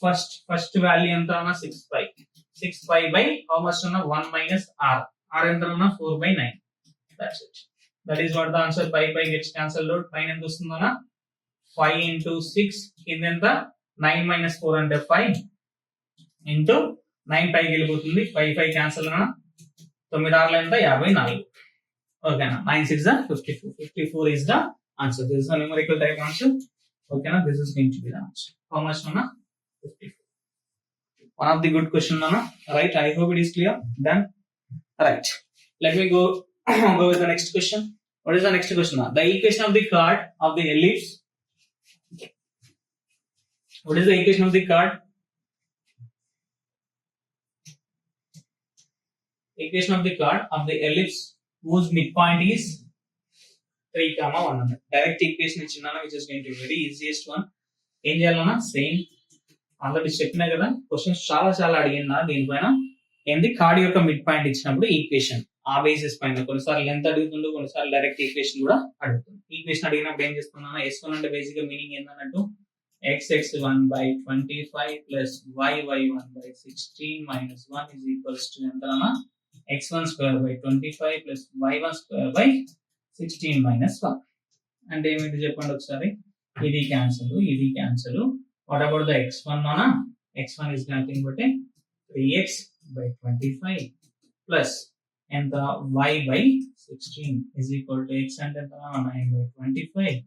First value ఎంత అన్న? 6 pi by how much అన్న? 1 minus r ఎంత అన్న? 4 by 9. That's it. That is what the answer. pi gets cancelled out. పైన ఎంత వస్తుందన్న? 5 into 6 కింద ఎంత? 9 minus 4 అంటే 5 into 9 పైకి వెళ్ళిపోతుంది. 5 క్యాన్సల్ అన్న. 9 6 ఎంత? 54. ఓకేనా. 9 6 54. 54 is the answer. This is a numerical type answer. ఓకేనా. This is going to be the answer. How much అన్న? 54. One of the good question అన్న. Right. I hope it is clear. Done. Right. Let me go with the next question. What is the next question? The equation of the chord of the ellipse. What is the equation of the chord? equation of the chord of the ellipse whose midpoint is 3, 1 అన్నమాట. Direct equation ఇచ్చిందన్న which is going to be very easiest one. ఏం చేయాలన్నా same already చెప్పినా కదా, questions చాలా చాలా అడిగినా దీనిపైన ఏంది కార్డ్ యొక్క మిడ్ పాయింట్ ఇచ్చినప్పుడు ఈక్వేషన్ ఆ బేసిస్ పైన కొన్నిసార్లు లెంత్ అడుగుతుండు, కొన్నిసార్లు డైరెక్ట్ ఈక్వేషన్ కూడా అడుగుతుంది. ఈక్వేషన్ అడిగినప్పుడు ఏం చేస్తున్నాను, S1 అంటే బేసిక్ గా meaning ఏంటన్నట్టు xx1 by 25 plus yy1 by 16 minus 1 is equals to ఎంతనా x1 square by 25 plus y1 square by 16 minus 1. అంటే ఏమిటి చెప్పండి ఒకసారి, ఇది cancel. What about the x1 అనా, x1 is nothing but 3x by 25 plus ఎంత y by 16 is equal to x అంటే ఎంత 9 by 25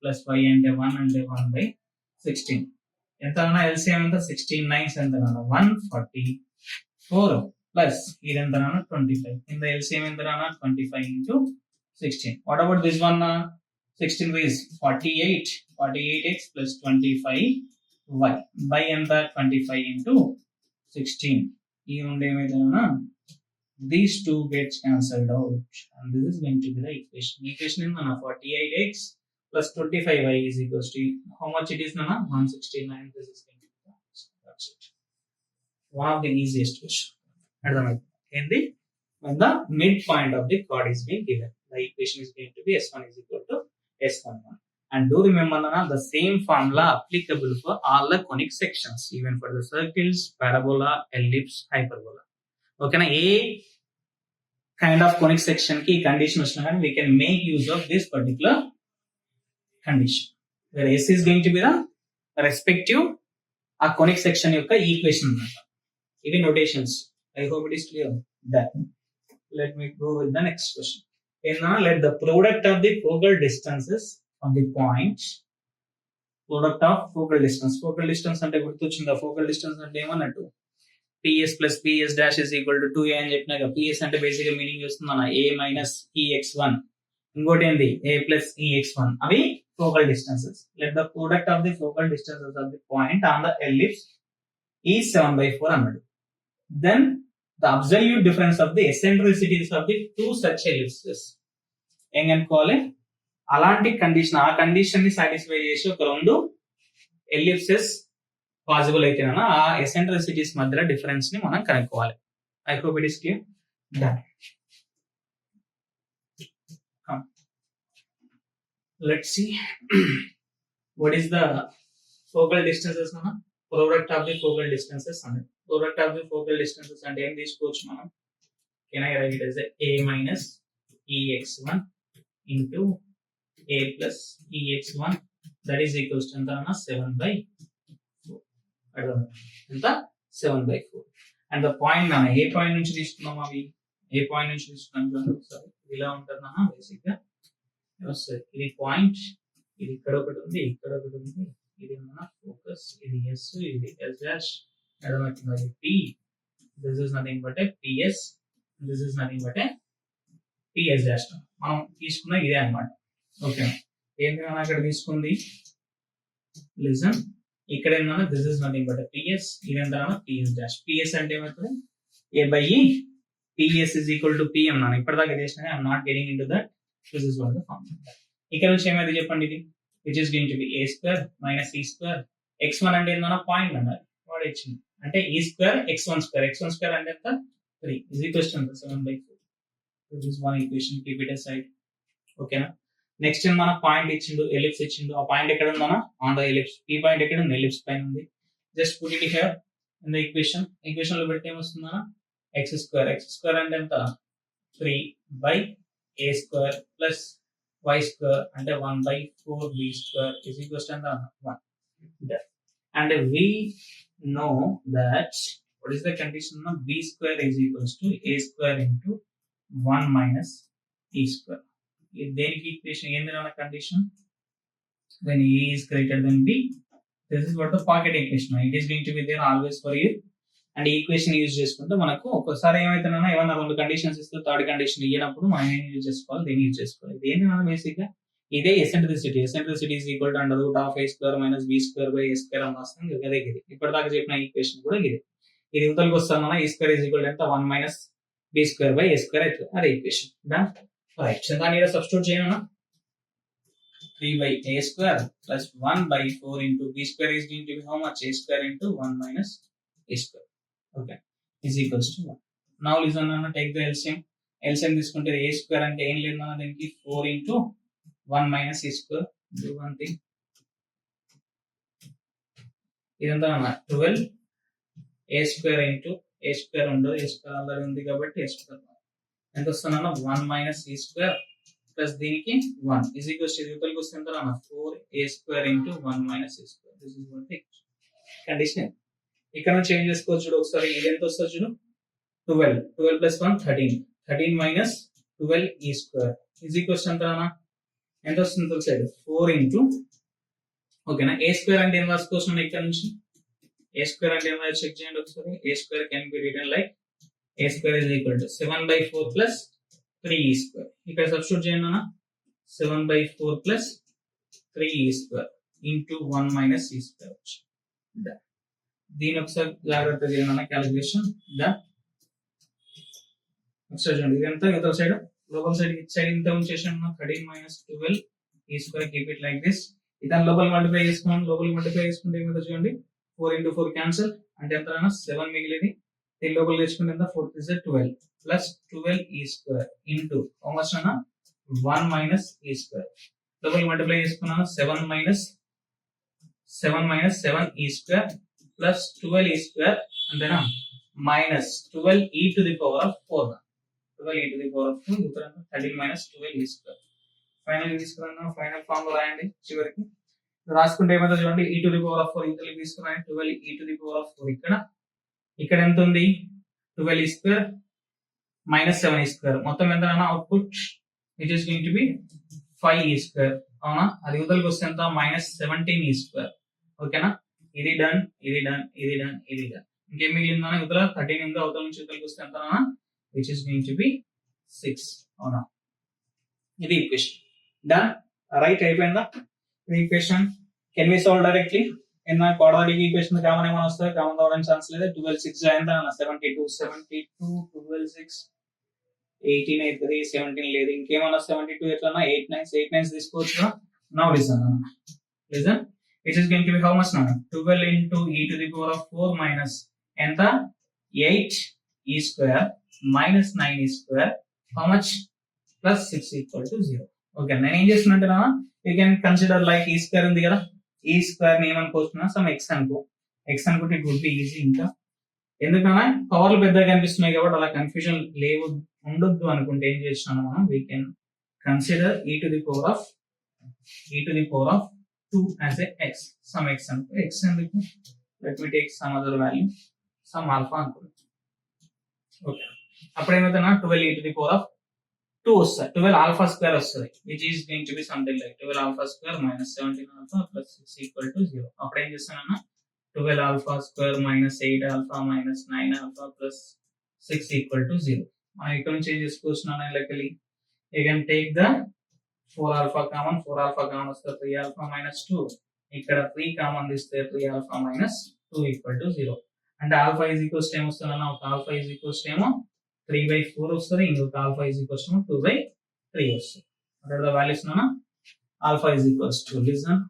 plus y అంటే 1 అంటే 1 by 16. ఎంత అన్నా LCM ఎంత 16 9 ఎంత 144 ప్లస్ ఇది ఎంత 25. in the LCM ఎంత 25 into 16. what about this one 16 is 48x plus 25y by ఎంత 25 into 16. ఈ రెండు ఏమైనా these two gets cancelled out and this is going to be the equation in 48x plus 25y is equals to how much it is 169. this is going to be that's it. one of the easiest question in the when the midpoint of the chord is being given, the equation is going to be s1 is equal to s11. and do remember the same formula applicable for all the conic sections, even for the circles, parabola, ellipse, hyperbola. okay na, a kind of conic section ki condition వచ్చినా we can make use of this particular condition where s is going to be the respective a conic section యొక్క equation అన్నమాట. ఇవి notations. I hope it is clear. That let me go with the next question. Now let the product of the focal distances of the points, product of focal distance అంటే గుర్తొచ్చిందా, focal distance అంటే ఏమన్నట్టు ps plus ps dash is equal to 2a అని చెప్పినాక ps అంటే basic గా meaning వస్తుందన్న a minus ex1, ఇంకోటి ఏంది a plus ex1, అవి focal distances. let the product of the focal distances of the point on the ellipse is 7/4 అన్నాడు. then the absolute difference of the eccentricities of the two such ellipses ఏం కనుక్కోవాలి, అలాంటి condition ఆ condition ని satisfy చేసి ఒక రెండు ఎలిప్సెస్ possible అయితేనా ఆ ఎసెంట్రిసిటీస్ మధ్య డిఫరెన్స్ ని మనం కనుక్కోవాలి. I hope it is clear. Done. Let's see what is the focal distances mana, product of the focal distances and product of the focal distances and em తీసుకోవచ్చు మనం. can I write it as a minus ex1 into a plus ex1 that is equals to ఎంత 7/4 ఎంత 7/4. and the point నా ఏ point నుంచి తీసుకున్నాం, అవి ఏ point నుంచి తీసుకున్నాం ఒకసారి ఇలా ఉంటుంది నా బేసిక్ గా వస్తుంది. ఇది పాయింట్, ఇది ఇక్కడ ఒకటి ఉంది, ఇక్కడ ఒకటి ఉంది, ఇది మన ఫోకస్, ఇది ఎస్, ఇది ఎస్ డాష్, అర్థమవుతుంది P. This is nothing but A PS, this is nothing but A PS dash. మనం తీసుకున్న ఇదే అన్నమాట. ఓకే, ఏంటి మనం అక్కడ తీసుకుంది, లిజన్, ఇక్కడ ఏంటన్నా this is nothing but PS, ఇది ఎంత పిఎస్ డాష్. పిఎస్ అంటే ఏమవుతుంది, a by PS is equal to P అన్నాను ఇప్పటిదాకా చేసిన. I'm not getting into that. This is what the formula. ఇక్కడ నుంచి ఏమైతే చెప్పండి, ఇది which is going to be a square minus e square. x1 అంటే ఏంటన్నా పాయింట్ అన్నారు, వాడు ఇచ్చింది అంటే ఈ square x1 square. x1 square అంటే ఎంత 3 is equals to 7/4. This is one equation, keep it aside. ఓకేనా. నెక్స్ట్ మన పాయింట్ ఇచ్చిండు, ఎలిప్స్ ఇచ్చిండు. ఆ పాయింట్ ఎక్కడ ఉందన్నా ఆన్ ద ఎలిప్స్. ఈ పాయింట్ ఎక్కడ ఉంది, ఎలిప్స్ పైన ఉంది. Just put it here in the equation. Equation లో పెడితే ఏమొస్తుందన్నా x స్క్వేర్. x స్క్వేర్ అంటే ఎంత 3/a square plus y square అంటే 1/4b square is equals to 1. and we know that what is the condition of b square is equals to a square into 1 minus e square. దేనికి equation ఏంది అన్న condition, when a is greater than b, this is what the pocket equation, it is going to be there always for you. And equation use చేసుకుంటే మనకు ఒక్కసారి ఏమైతేనన్నా ఏమన్నా రెండు conditions ఇస్తే third condition ఇయ్యనప్పుడు మనం ఏం యూజ్ చేసుకోవాలి, దీన్ని యూజ్ చేసుకోవాలి. ఇది ఏంటి మనం బేసిక్ గా ఇదే eccentricity. Eccentricity is equal to under root of a square minus b square by a square అని వస్తుంది. అదే ఇది ఇప్పటిదాకా చెప్పిన ఈక్వేషన్ కూడా ఇది. ఇది ఉత్తలకు వస్తామన్నా ఈ స్క్వేర్ ఈజ్ ఈక్వల్ ఎంత 1 minus B square by A square అవుతుంది అదే ఈక్వేషన్ డన్ రైట్ దాని మీద సబ్స్టిట్యూట్ చేయను 3 by a square plus 1 by 4 into b square is going to be how much? A square into 1 minus a square. Okay, is equals to 1. Now listen, take the LCM. LCM తీసుకుంటే a square అంటే ఏం లేదు అన్న దీనికి 4 into 1 minus a square. Do one thing. ఇదంతా అన్న 12 a square into a square ఉండదు a square అలా ఉంది కాబట్టి a square ఎంత వస్తుందన్న 1 minus a square plus దీనికి 1 is equals to యూతల్ కి వస్తుంది అన్న 4a square into 1 minus a square. This is what the condition. ఇక్కడ చేంజ్ చేసుకోవచ్చు చూడు ఒకసారి ఇది ఎంత వస్తుంది చూడు 12 plus 1 13 minus 12 e square is equals to ఎంత వస్తుంది తెలుసా 4 into ఓకేనా a square అంటే ఏం రాసుకోవచ్చు ఇక్కడ నుంచి a square అంటే ఏం చెక్ చేయండి ఒకసారి a square can be written like a square is equal to 7 by 4 plus 3e square. ఇక్కడ సబ్స్టిట్యూట్ చేయండి అన్న 7 by 4 plus 3e square into 1 minus e square. దీని ఒకసారి జాగ్రత్త చేయండి అన్న క్యాలిక్యులేషన్ ఒకసారి చూడండి ఇదంతా ఇవతల సైడ్ లోపల సైడ్ ఇటు సైడ్ ఇంత ఉంచేసాను 13 minus 12 e square keep it like this. ఇదాన్ని లోపల మల్టిప్లై చేసుకున్నాం లోపల మల్టిప్లై చేసుకుంటే ఏమవుతుందో చూడండి 4 into 4 క్యాన్సిల్ అంటే ఎంత అన్న 7 మిగిలేది దీని లోపల తెచ్చుకుంటే ఎంత 4 is 12 plus 12 e square into how much అన్న 1 minus e square లోపల మల్టిప్లై చేసుకున్నాను 7 minus 7 e square plus 12 e square అంతేనా minus 12 e to the power of 4 12 e to the power of 2 ఇక్కడ 13 minus 12 e square ఫైనల్ తీసుకున్నాను final form లో రాయండి చివరికి రాసుకుంటే ఏమవుతుందో చూడండి e to the power of 4 ఇంతలో తీసుకున్నాను 12 e to the power of 4 ఇక్కడ ఎంత ఉంది 12 e square minus 7 e square మొత్తం ఎంత అన్న output which is going to be 5 e square అవునా అది యువతలకి వస్తే ఎంత -17 e square ఓకేనా ఇది డన్ ఇంకేం మిగిలిందన్న యువతల 13 ఉంది అవతల నుంచి యువతలకి వస్తే ఎంత అన్న which is going to be 6 అవునా ఇది ఈక్వేషన్ డన్ రైట్ అయిపోయిందా ఇది equation can we solve directly in my quadratic equation common ఏమైనా వస్తుంది కామన్ రావడానికి ఛాన్స్ లేదు 12 6 ఎంత అన్న 72 12 6 18 అవుతుంది 17 లేదు ఇంకేమన్నా 72 ఎట్లా 8 9 తీసుకోవచ్చు now listen it is going to be how much now 12 into e to the power of 4 minus ఎంత 8 e square minus 9 e square how much plus 6 equal to 0 okay నేను ఏం చేస్తున్నా you can consider like e square ఉంది కదా ఈ square ఏమనుకోవచ్చున్నా some X అనుకుంటే it would be easy ఇంకా ఎందుకన్నా పవర్లు పెద్దగా కనిపిస్తున్నాయి కాబట్టి అలా కన్ఫ్యూజన్ ఉండొద్దు అనుకుంటే ఏం చేస్తున్నాను మనం we can consider e to the power of 2 as a x some x అనుకో x ఎందుకు let me take some other value some alpha అనుకో ఓకే అప్పుడు ఏమవుతుందా 12 e to the power of 2 వస్తుంది 12 alpha square వస్తుంది which is going to be something like 12 alpha square minus 17 alpha plus 6 equal to 0 అప్పుడు ఏం చేస్తానన్నా 12 alpha square minus 8 alpha minus 9 alpha plus 6 equal to 0 మనం ఇక్కడ నుంచి ఏం చేసుకోవచ్చున్నాను లెక్కలి you can take the 4 alpha common వస్తే 3 alpha minus 2 ఇక్కడ 3 common తీస్తే 3 alpha minus 2 equal to 0 అంటే alpha is equals to ఏమొస్తుందన్నా ఒక alpha is equals to ఏమో 3 by 4 వస్తుంది ఇంకొక alpha is equals to 2 by 3 వస్తుంది అక్కడ ద వాల్యూస్ నానా alpha is equals to listen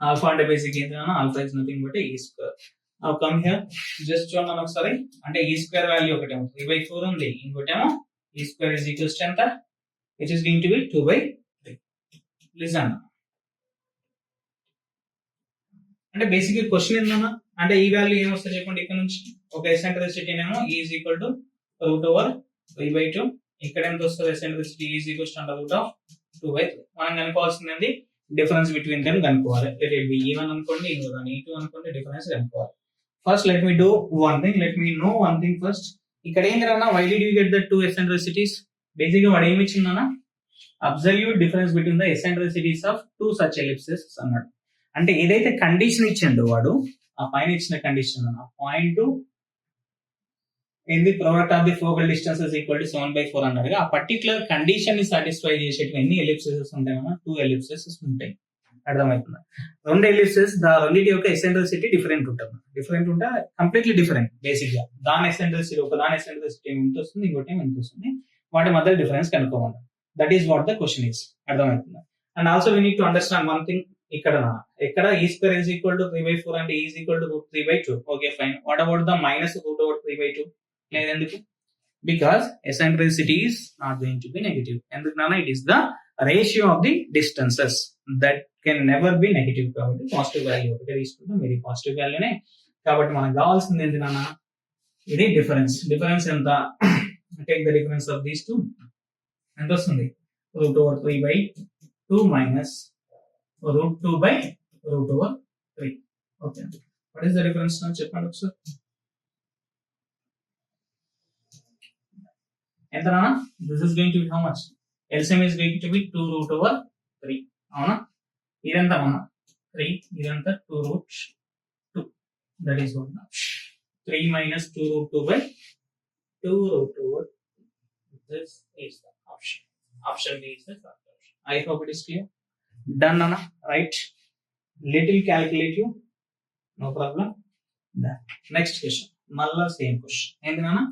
alpha అంటే బేసిక్ ఏంటన్నా alpha is nothing but e square now come here just చూడండి ఒకసారి అంటే e స్క్వేర్ వాల్యూ ఒకటేమో 3 by 4 ఉంది ఇంకోటేమో e square is equals to ఎంత which is going to be 2 by 3 listen అంటే బేసిక్ క్వశ్చన్ ఏందన్నా అంటే ఈ వాల్యూ ఏం వస్తుంది చెప్పండి ఇక్కడ నుంచి ఒక ఎసెంట్రిసిటీ ఏమో e is equal to root over 3 by 2 ఇక్కడ ఎంత వస్తుంది eccentricity is equals to root of 2 by 3 మనం కనుక్కోవాల్సింది డిఫరెన్స్ బిట్వీన్ దెమ్ కనుక్కోవాలి లెట్ ఇట్ బి e1 అనుకోండి ఇంకొక e2 అనుకోండి డిఫరెన్స్ కనుక్కోవాలి first let me do one thing let me know one thing first ఇక్కడ ఏం జరగనా why did you get the two eccentricities basic గా వాడు ఏమి ఇచ్చిందన్నా absolute difference between the eccentricities of two such ellipses అన్నాడు అంటే ఏదైతే కండిషన్ ఇచ్చిండో వాడు ఆ పైన ఇచ్చిన కండిషన్ అన్న పాయింట్ ఏంది product of the focal distance is equal to 7/4 అన్నాడు ఆ పర్టికులర్ కండిషన్ ని సాటిస్ఫై చేసేట ఎన్ని ఎలిప్సెస్ ఉంటాయన్నా 2 ఎలిప్సెస్ ఉంటాయి అర్థమవుతుందా? రెండు ఎలిప్సెస్ రెండింటి యొక్క ఎసెంట్రిసిటీ డిఫరెంట్ ఉంటుంది. డిఫరెంట్ ఉంటే కంప్లీట్లీ డిఫరెంట్ బేసిక్ గా. దాని ఎసెంట్రిసిటీ దాని ఎసెంట్రిసిటీ ఎంత వస్తుంది, ఇంకోటి ఎంత వస్తుంది, వాటి మధ్య డిఫరెన్స్ కనుక్కోవాలి. That is what the question is. అర్థమవుతుందా? And also we need to understand one thing. ఇక్కడ e square is equal to 3/4 అంటే is equal to √3/2. Okay fine. What about the minus √3/2? లేదు, ఎందుకు? Because eccentricity is not going to be negative. ఎందుకన్నా it is the ratio of the distances that can never be negative. కాబట్టి positive value ఒకటే తీసుకుంటాం, ఇది positive వాల్యూనే. కాబట్టి మనకు కావాల్సింది ఏంటి నాన్న? ఇది డిఫరెన్స్. డిఫరెన్స్ ఎంత? Take the difference of these two. ఎంత వస్తుంది? √3/2 minus √2/√3. Okay, what is the difference చెప్పండి ఒకసారి. ఎంత? This is going to be how much? LCM is going to be 2√3. అవునా? ఇదంతా మన 3, ఇదంతా 2√2. That is what. 3 minus 2√2/2√2. This is the option. Option B is the correct option. I hope it is clear. Done, Nana. Right? Little calculative. No problem. Done. Next question. Malla same question. And Nana,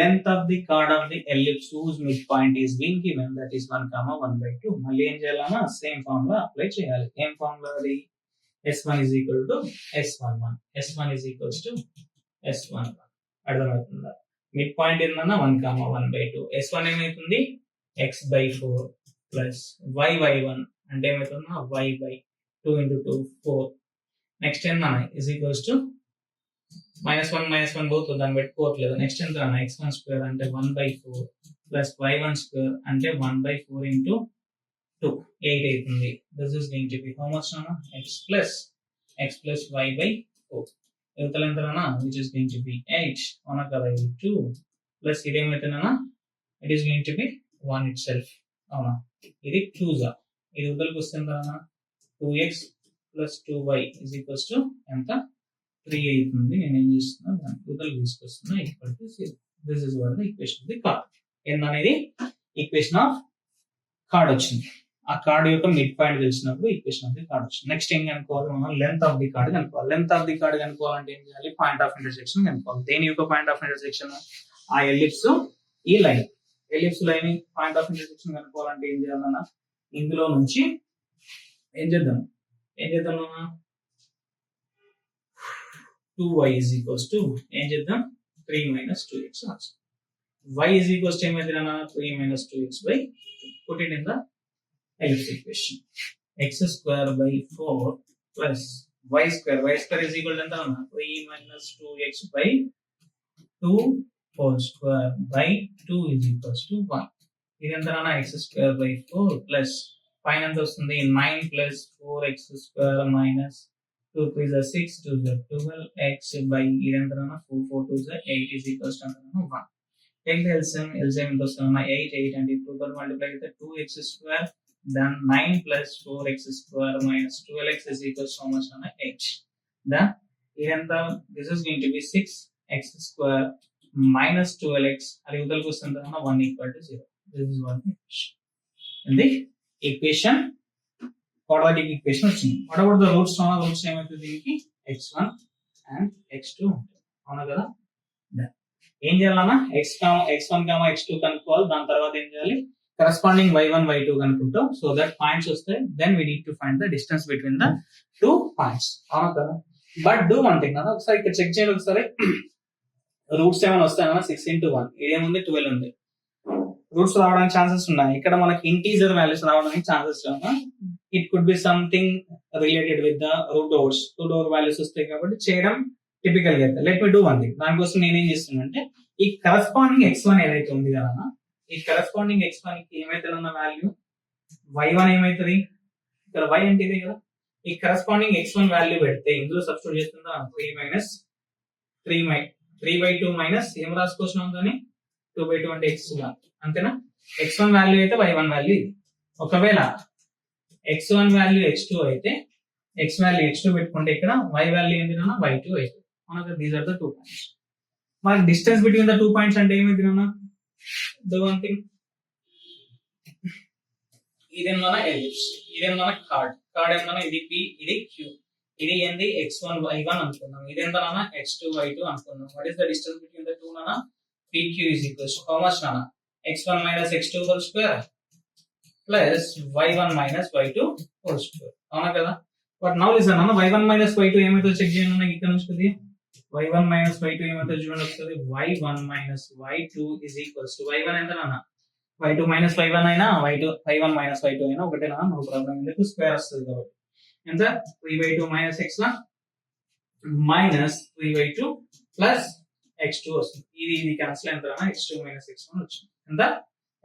length of the chord of the ellipse whose midpoint is being given, that is 1,1/2. మళ్ళీ ఏం చేయాలన్నా same formula apply చేయాలి. ఏం formula అది? S1 is equal to S11. S1 is equals to S11. అర్థమవుతుందా? Mid point ఏందన్నా 1,1/2. S1 ఏమవుతుంది? x/4 plus y/1 అంటే ఏమవుతుందా? y/2 into 2 4. నెక్స్ట్ ఏందన్నా is equals to -1 both దాన్ని పెట్టుకోవట్లేదు. నెక్స్ట్ ఎంత అన్న? x1² అంటే 1/4 ప్లస్ y1² అంటే 1/4 into 2 8 అవుతుంది. This is going to be how much అన్న? x plus y/4. ఇవతల ఎంత అన్న? Which is going to be 8 అవునా కదా? 2 ప్లస్ ఇది ఏమవుతుందన్న? It is going to be 1 itself. అవునా? ఇది 2 ఇది ఇవతలకి వస్తే ఎంత అన్న? 2x plus 2y is equals to ఎంత? 3 అవుతుంది. నేను ఏం చేస్తున్నా? దాని టోటల్ తీసుకొస్తున్నా equal to 0. This is what the equation of the chord. ఏందనేది? ఈక్వేషన్ ఆఫ్ కార్డ్ వచ్చింది. ఆ కార్డ్ యొక్క మిడ్ పాయింట్ తెలిసినప్పుడు ఈక్వేషన్ ఆఫ్ ది కార్డ్ వచ్చింది. నెక్స్ట్ ఏం కనుక్కోవాలి? మనం లెంత్ ఆఫ్ ది కార్డ్ కనుక్కోవాలి. లెంత్ ఆఫ్ ది కార్డ్ కనుక్కోవాలంటే ఏం చేయాలి? పాయింట్ ఆఫ్ ఇంటర్సెక్షన్ కనుక్కోవాలి. దేని యొక్క పాయింట్ ఆఫ్ ఇంటర్సెక్షన్? ఆ ఎలిప్స్ ఈ line. Ellipse line point of intersection కనుక్కోవాలంటే ఏం చేయాలన్నా? ఇందులో నుంచి ఏం చేద్దాం? 2y is equals to ఏం చేద్దాం? 3 minus 2x. y is equals to ఏమైందిరా? 3 minus 2x by 2. Put it in the ellipse equation. x²/4 plus y² is equal to ఎంత? 3 minus 2x by 2 whole square by 2 is equals to 1. ఇది ఎంత? x²/4 plus పైన ఎంత వస్తుంది? 9 plus 4x² minus 2 3 is 6 2 is 12 x by ఇదంతా 4 4 2 is 8 is equals to 1. Take the LCM ఎంత వస్తుంది? 8 అంటే 2 తో మల్టిప్లై అయితే 2x² then 9 plus 4x² minus 12x is equals to how much? 8. Then ఇదంతా this is going to be 6x² minus 12x అది ఇవతలకి వస్తుంది 1 equal to 0. This is what the equation. In the equation quadratic equation వచ్చింది. What about the roots? Roots ఏమవుతుంది దీనికి? x1 and x2 అవునా కదా? ఏం చేయాలన్నా? x1, x2 కనుక్కోవాలి. దాని తర్వాత ఏం చేయాలి? కరెస్పాండింగ్ y1, y2 కనుక్కుంటాం. సో దట్ పాయింట్స్ వస్తాయి. Then we need to find the distance between the 2 points అవునా కదా? బట్ డూ వన్ థింగ్ అన్న, ఒకసారి ఇక్కడ చెక్ చేయండి ఒకసారి. రూట్స్ ఏమైనా వస్తాయన్నా? 6 into 1 ఇదేముంది? 12 ఉంది. రూట్స్ రావడానికి ఛాన్సెస్ ఉన్నాయి. ఇక్కడ మనకి ఇంటీజర్ వాల్యూస్ రావడానికి ఛాన్సెస్ ఉన్నా. It could be something related with the root over values వస్తాయి కాబట్టి చేయడం టిపికల్ గా. Let me do one thing. దానికోసం నేనేం చేస్తున్నానంటే ఈ కరెస్పాండింగ్ x1 ఏదైతే ఉంది కదా, ఈ కరెస్పాండింగ్ x1 కి ఏమైతే ఉన్న వాల్యూ y1 ఏమైతుంది? ఇక్కడ y అంటే ఇదే కదా. ఈ కరెస్పాండింగ్ x1 వాల్యూ పెడితే ఇందులో సబ్స్టిట్యూట్ చేస్తుందా? 3/2 మైనస్ ఏం రాసుకోవచ్చు దాన్ని? 2/2 అంటే x1 అంతేనా? x1 వాల్యూ అయితే y1 వాల్యూ ఇది. ఒకవేళ x1 వాల్యూ x2 అయితే x వాల్యూ x2 పెట్టుకుంటే ఇక్కడ y వాల్యూ ఏంటి? y2 అయితే మనకు దీస్ ఆర్ ద 2 పాయింట్స్. మనకి డిస్టెన్స్ బిట్వీన్ ద 2 పాయింట్స్ అంటే ఏమైంది? Do one thing. ఇదేమన్నా ఎలిప్స్, ఇదేమన్నా కార్డ్ ఏమన్నా ఇది P, ఇది Q, ఇది ఏంది x1 y1 అనుకుందాం, ఇది ఎంతనా x2 y2 అనుకుందాం. What is the distance between the two నానా? PQ is equals to how much నానా? x1 minus x2 whole square plus y1 minus y2 whole square. అవునా కదా? బట్ నౌ లిసన్ అన్న, y1 minus y2 ఏమైతే check చేయండి నాకు ఇక్కడ నుంచి కొద్దిగా. y1 minus y2 ఏమైతే చూడండి వస్తుంది. y1 minus y2 is equals to y1 ఎంత నాన్న? y2 minus y1 అయినా y1 minus y2 అయినా ఒకటేనా, నో ప్రాబ్లం. ఎందుకు స్క్వేర్ వస్తుంది కాబట్టి. ఎంత? 3/2 minus x minus 3/2 plus x2 వస్తుంది. ఇది క్యాన్సిల్ ఎంత అన్న? x2 minus x1 వచ్చింది. ఎంత?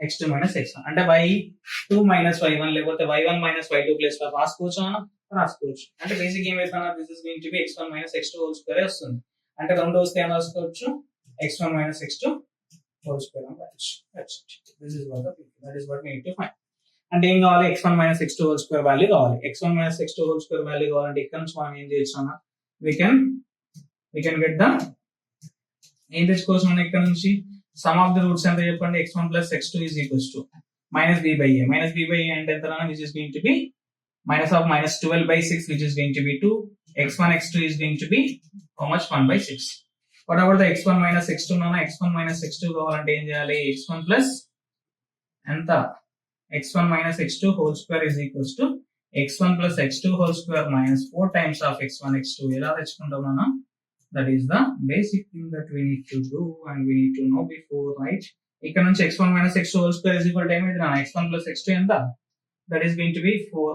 x2 minus x1 అంటే y2 minus y1 లేకపోతే y1 minus y2 ప్లేస్ లో రాసుకోవచ్చు అన్న, రాసుకోవచ్చు. అంటే బేసిక్ ఏమైతే this is going to B x1 minus x2 whole square వస్తుంది. అంటే రెండు వస్తే ఏం రాసుకోవచ్చు? x1 minus x2 whole square అని రాయొచ్చు. This is what that is what we need to find. అంటే ఏం కావాలి? x1 minus x2 whole square value కావాలి. x1 minus x2 whole square value కావాలంటే ఇక్కడ నుంచి మనం ఏం చేయొచ్చు అన్న? we can get the ఏం తెచ్చుకోవచ్చు మనం ఇక్కడ నుంచి? సమ్ ఆఫ్ ది రూట్స్ ఎంత చెప్పండి? x1 plus x2 is equals to minus b by a. Minus b by a అంటే ఎంత అన్న? which is going to be minus of minus 12 by 6 which is going to be 2. x1 x2 is going to be how much? 1 by 6. What about the x1 minus x2 నానా? x1 minus x2 కావాలంటే ఏం చేయాలి? x1 plus ఎంత? x1 minus x2 whole square is equals to x1 plus x2 whole square minus 4 times of x1 x2. ఎలా తెచ్చుకుంటాం నానా? That is the basic thing that we need to do and we need to know before, right? ఇక్కడ నుంచి x1 minus x2 whole square is equal to ఏమైంది నానా? x1 plus x2 ఎంత? That is going to be 4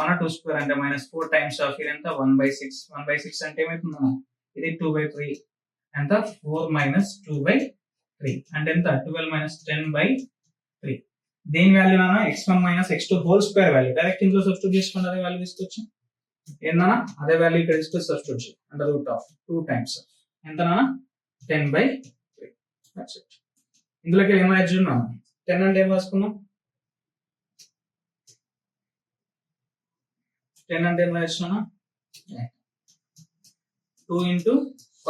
on a 2 square అంటే minus 4 times of ఇది ఎంత? 1 by 6. 1 by 6 అంటే ఏమైతుందా? ఇది 2 by 3 ఎంత? 4 minus 2 by 3 అంటే ఎంత? 12 minus 10 by 3. దేని వాల్యూ నానా? x1 minus x2 whole square value. Direct ఇందులో సబ్స్టిట్యూట్ చేసుకోండి, అదే వాల్యూ తీసుకొచ్చి ఏందన్నా? అదే వాల్యూ ఇక్కడ తీసుకొచ్చి సబ్స్టిట్యూట్ చేయండి. అంటే రూట్ ఆఫ్ 2 times ఎంత నానా? 10 by 3. That's it. ఇందులోకి ఏం రాయొచ్చు చూద్దాం. 10 అంటే ఏం రాసుకున్నాం? 10 అంటే ఏం రాయొచ్చు? 2 into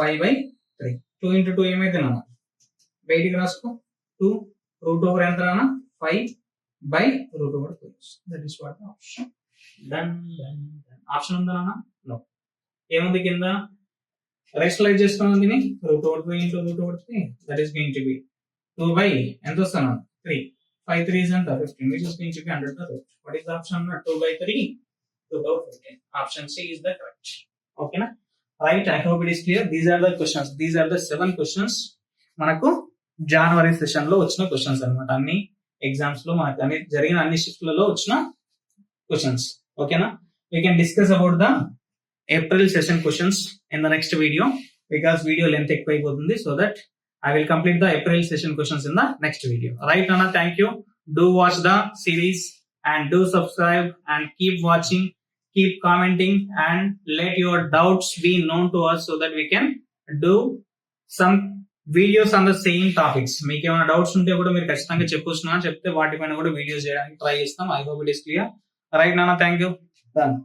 5 by 3. 2 into 2 ఏమైతే నాన్న? బయటికి రాసుకో. 2 root over ఎంత నాన్న? 5 by root over 2. That is what the option. Done. Option ఉందా నాన్న? నో. ఏముంది కింద? రైట్ చేసుకున్నాం దీన్ని. root over 3 into root over 3. That is going to be 2 by ఎంత వస్తాను? 3. 5 3 is ఎంత? 15. Which is going to be under the root. What is the option? 2 by 3. 2 by 15. Option C is the correct. Okay na? Right, I hope it is clear. These are the questions. These are the 7 questions మనకు జనవరి session లో వచ్చిన questions అన్నమాట. అన్ని exams లో మనకు అన్ని జరిగిన అన్ని షిఫ్ట్లలో వచ్చిన క్వశ్చన్స్. ఓకేనా? We can discuss about the April session questions in the next video because video length ఎక్కువైపోతుంది. So that I will complete the April session questions in the next video. Right, Anna? Thank you. Do watch the series and do subscribe and keep watching. Keep commenting and let your doubts be known to us so that we can do some videos on the same topics. మీకు ఏమైనా doubts ఉంటే కూడా మీరు ఖచ్చితంగా చెప్పొచ్చునా, చెప్తే వాటిపైన కూడా videos చేయడానికి ట్రై చేస్తాం. I hope it is clear. Right నాన్న, థ్యాంక్ యూ. Done.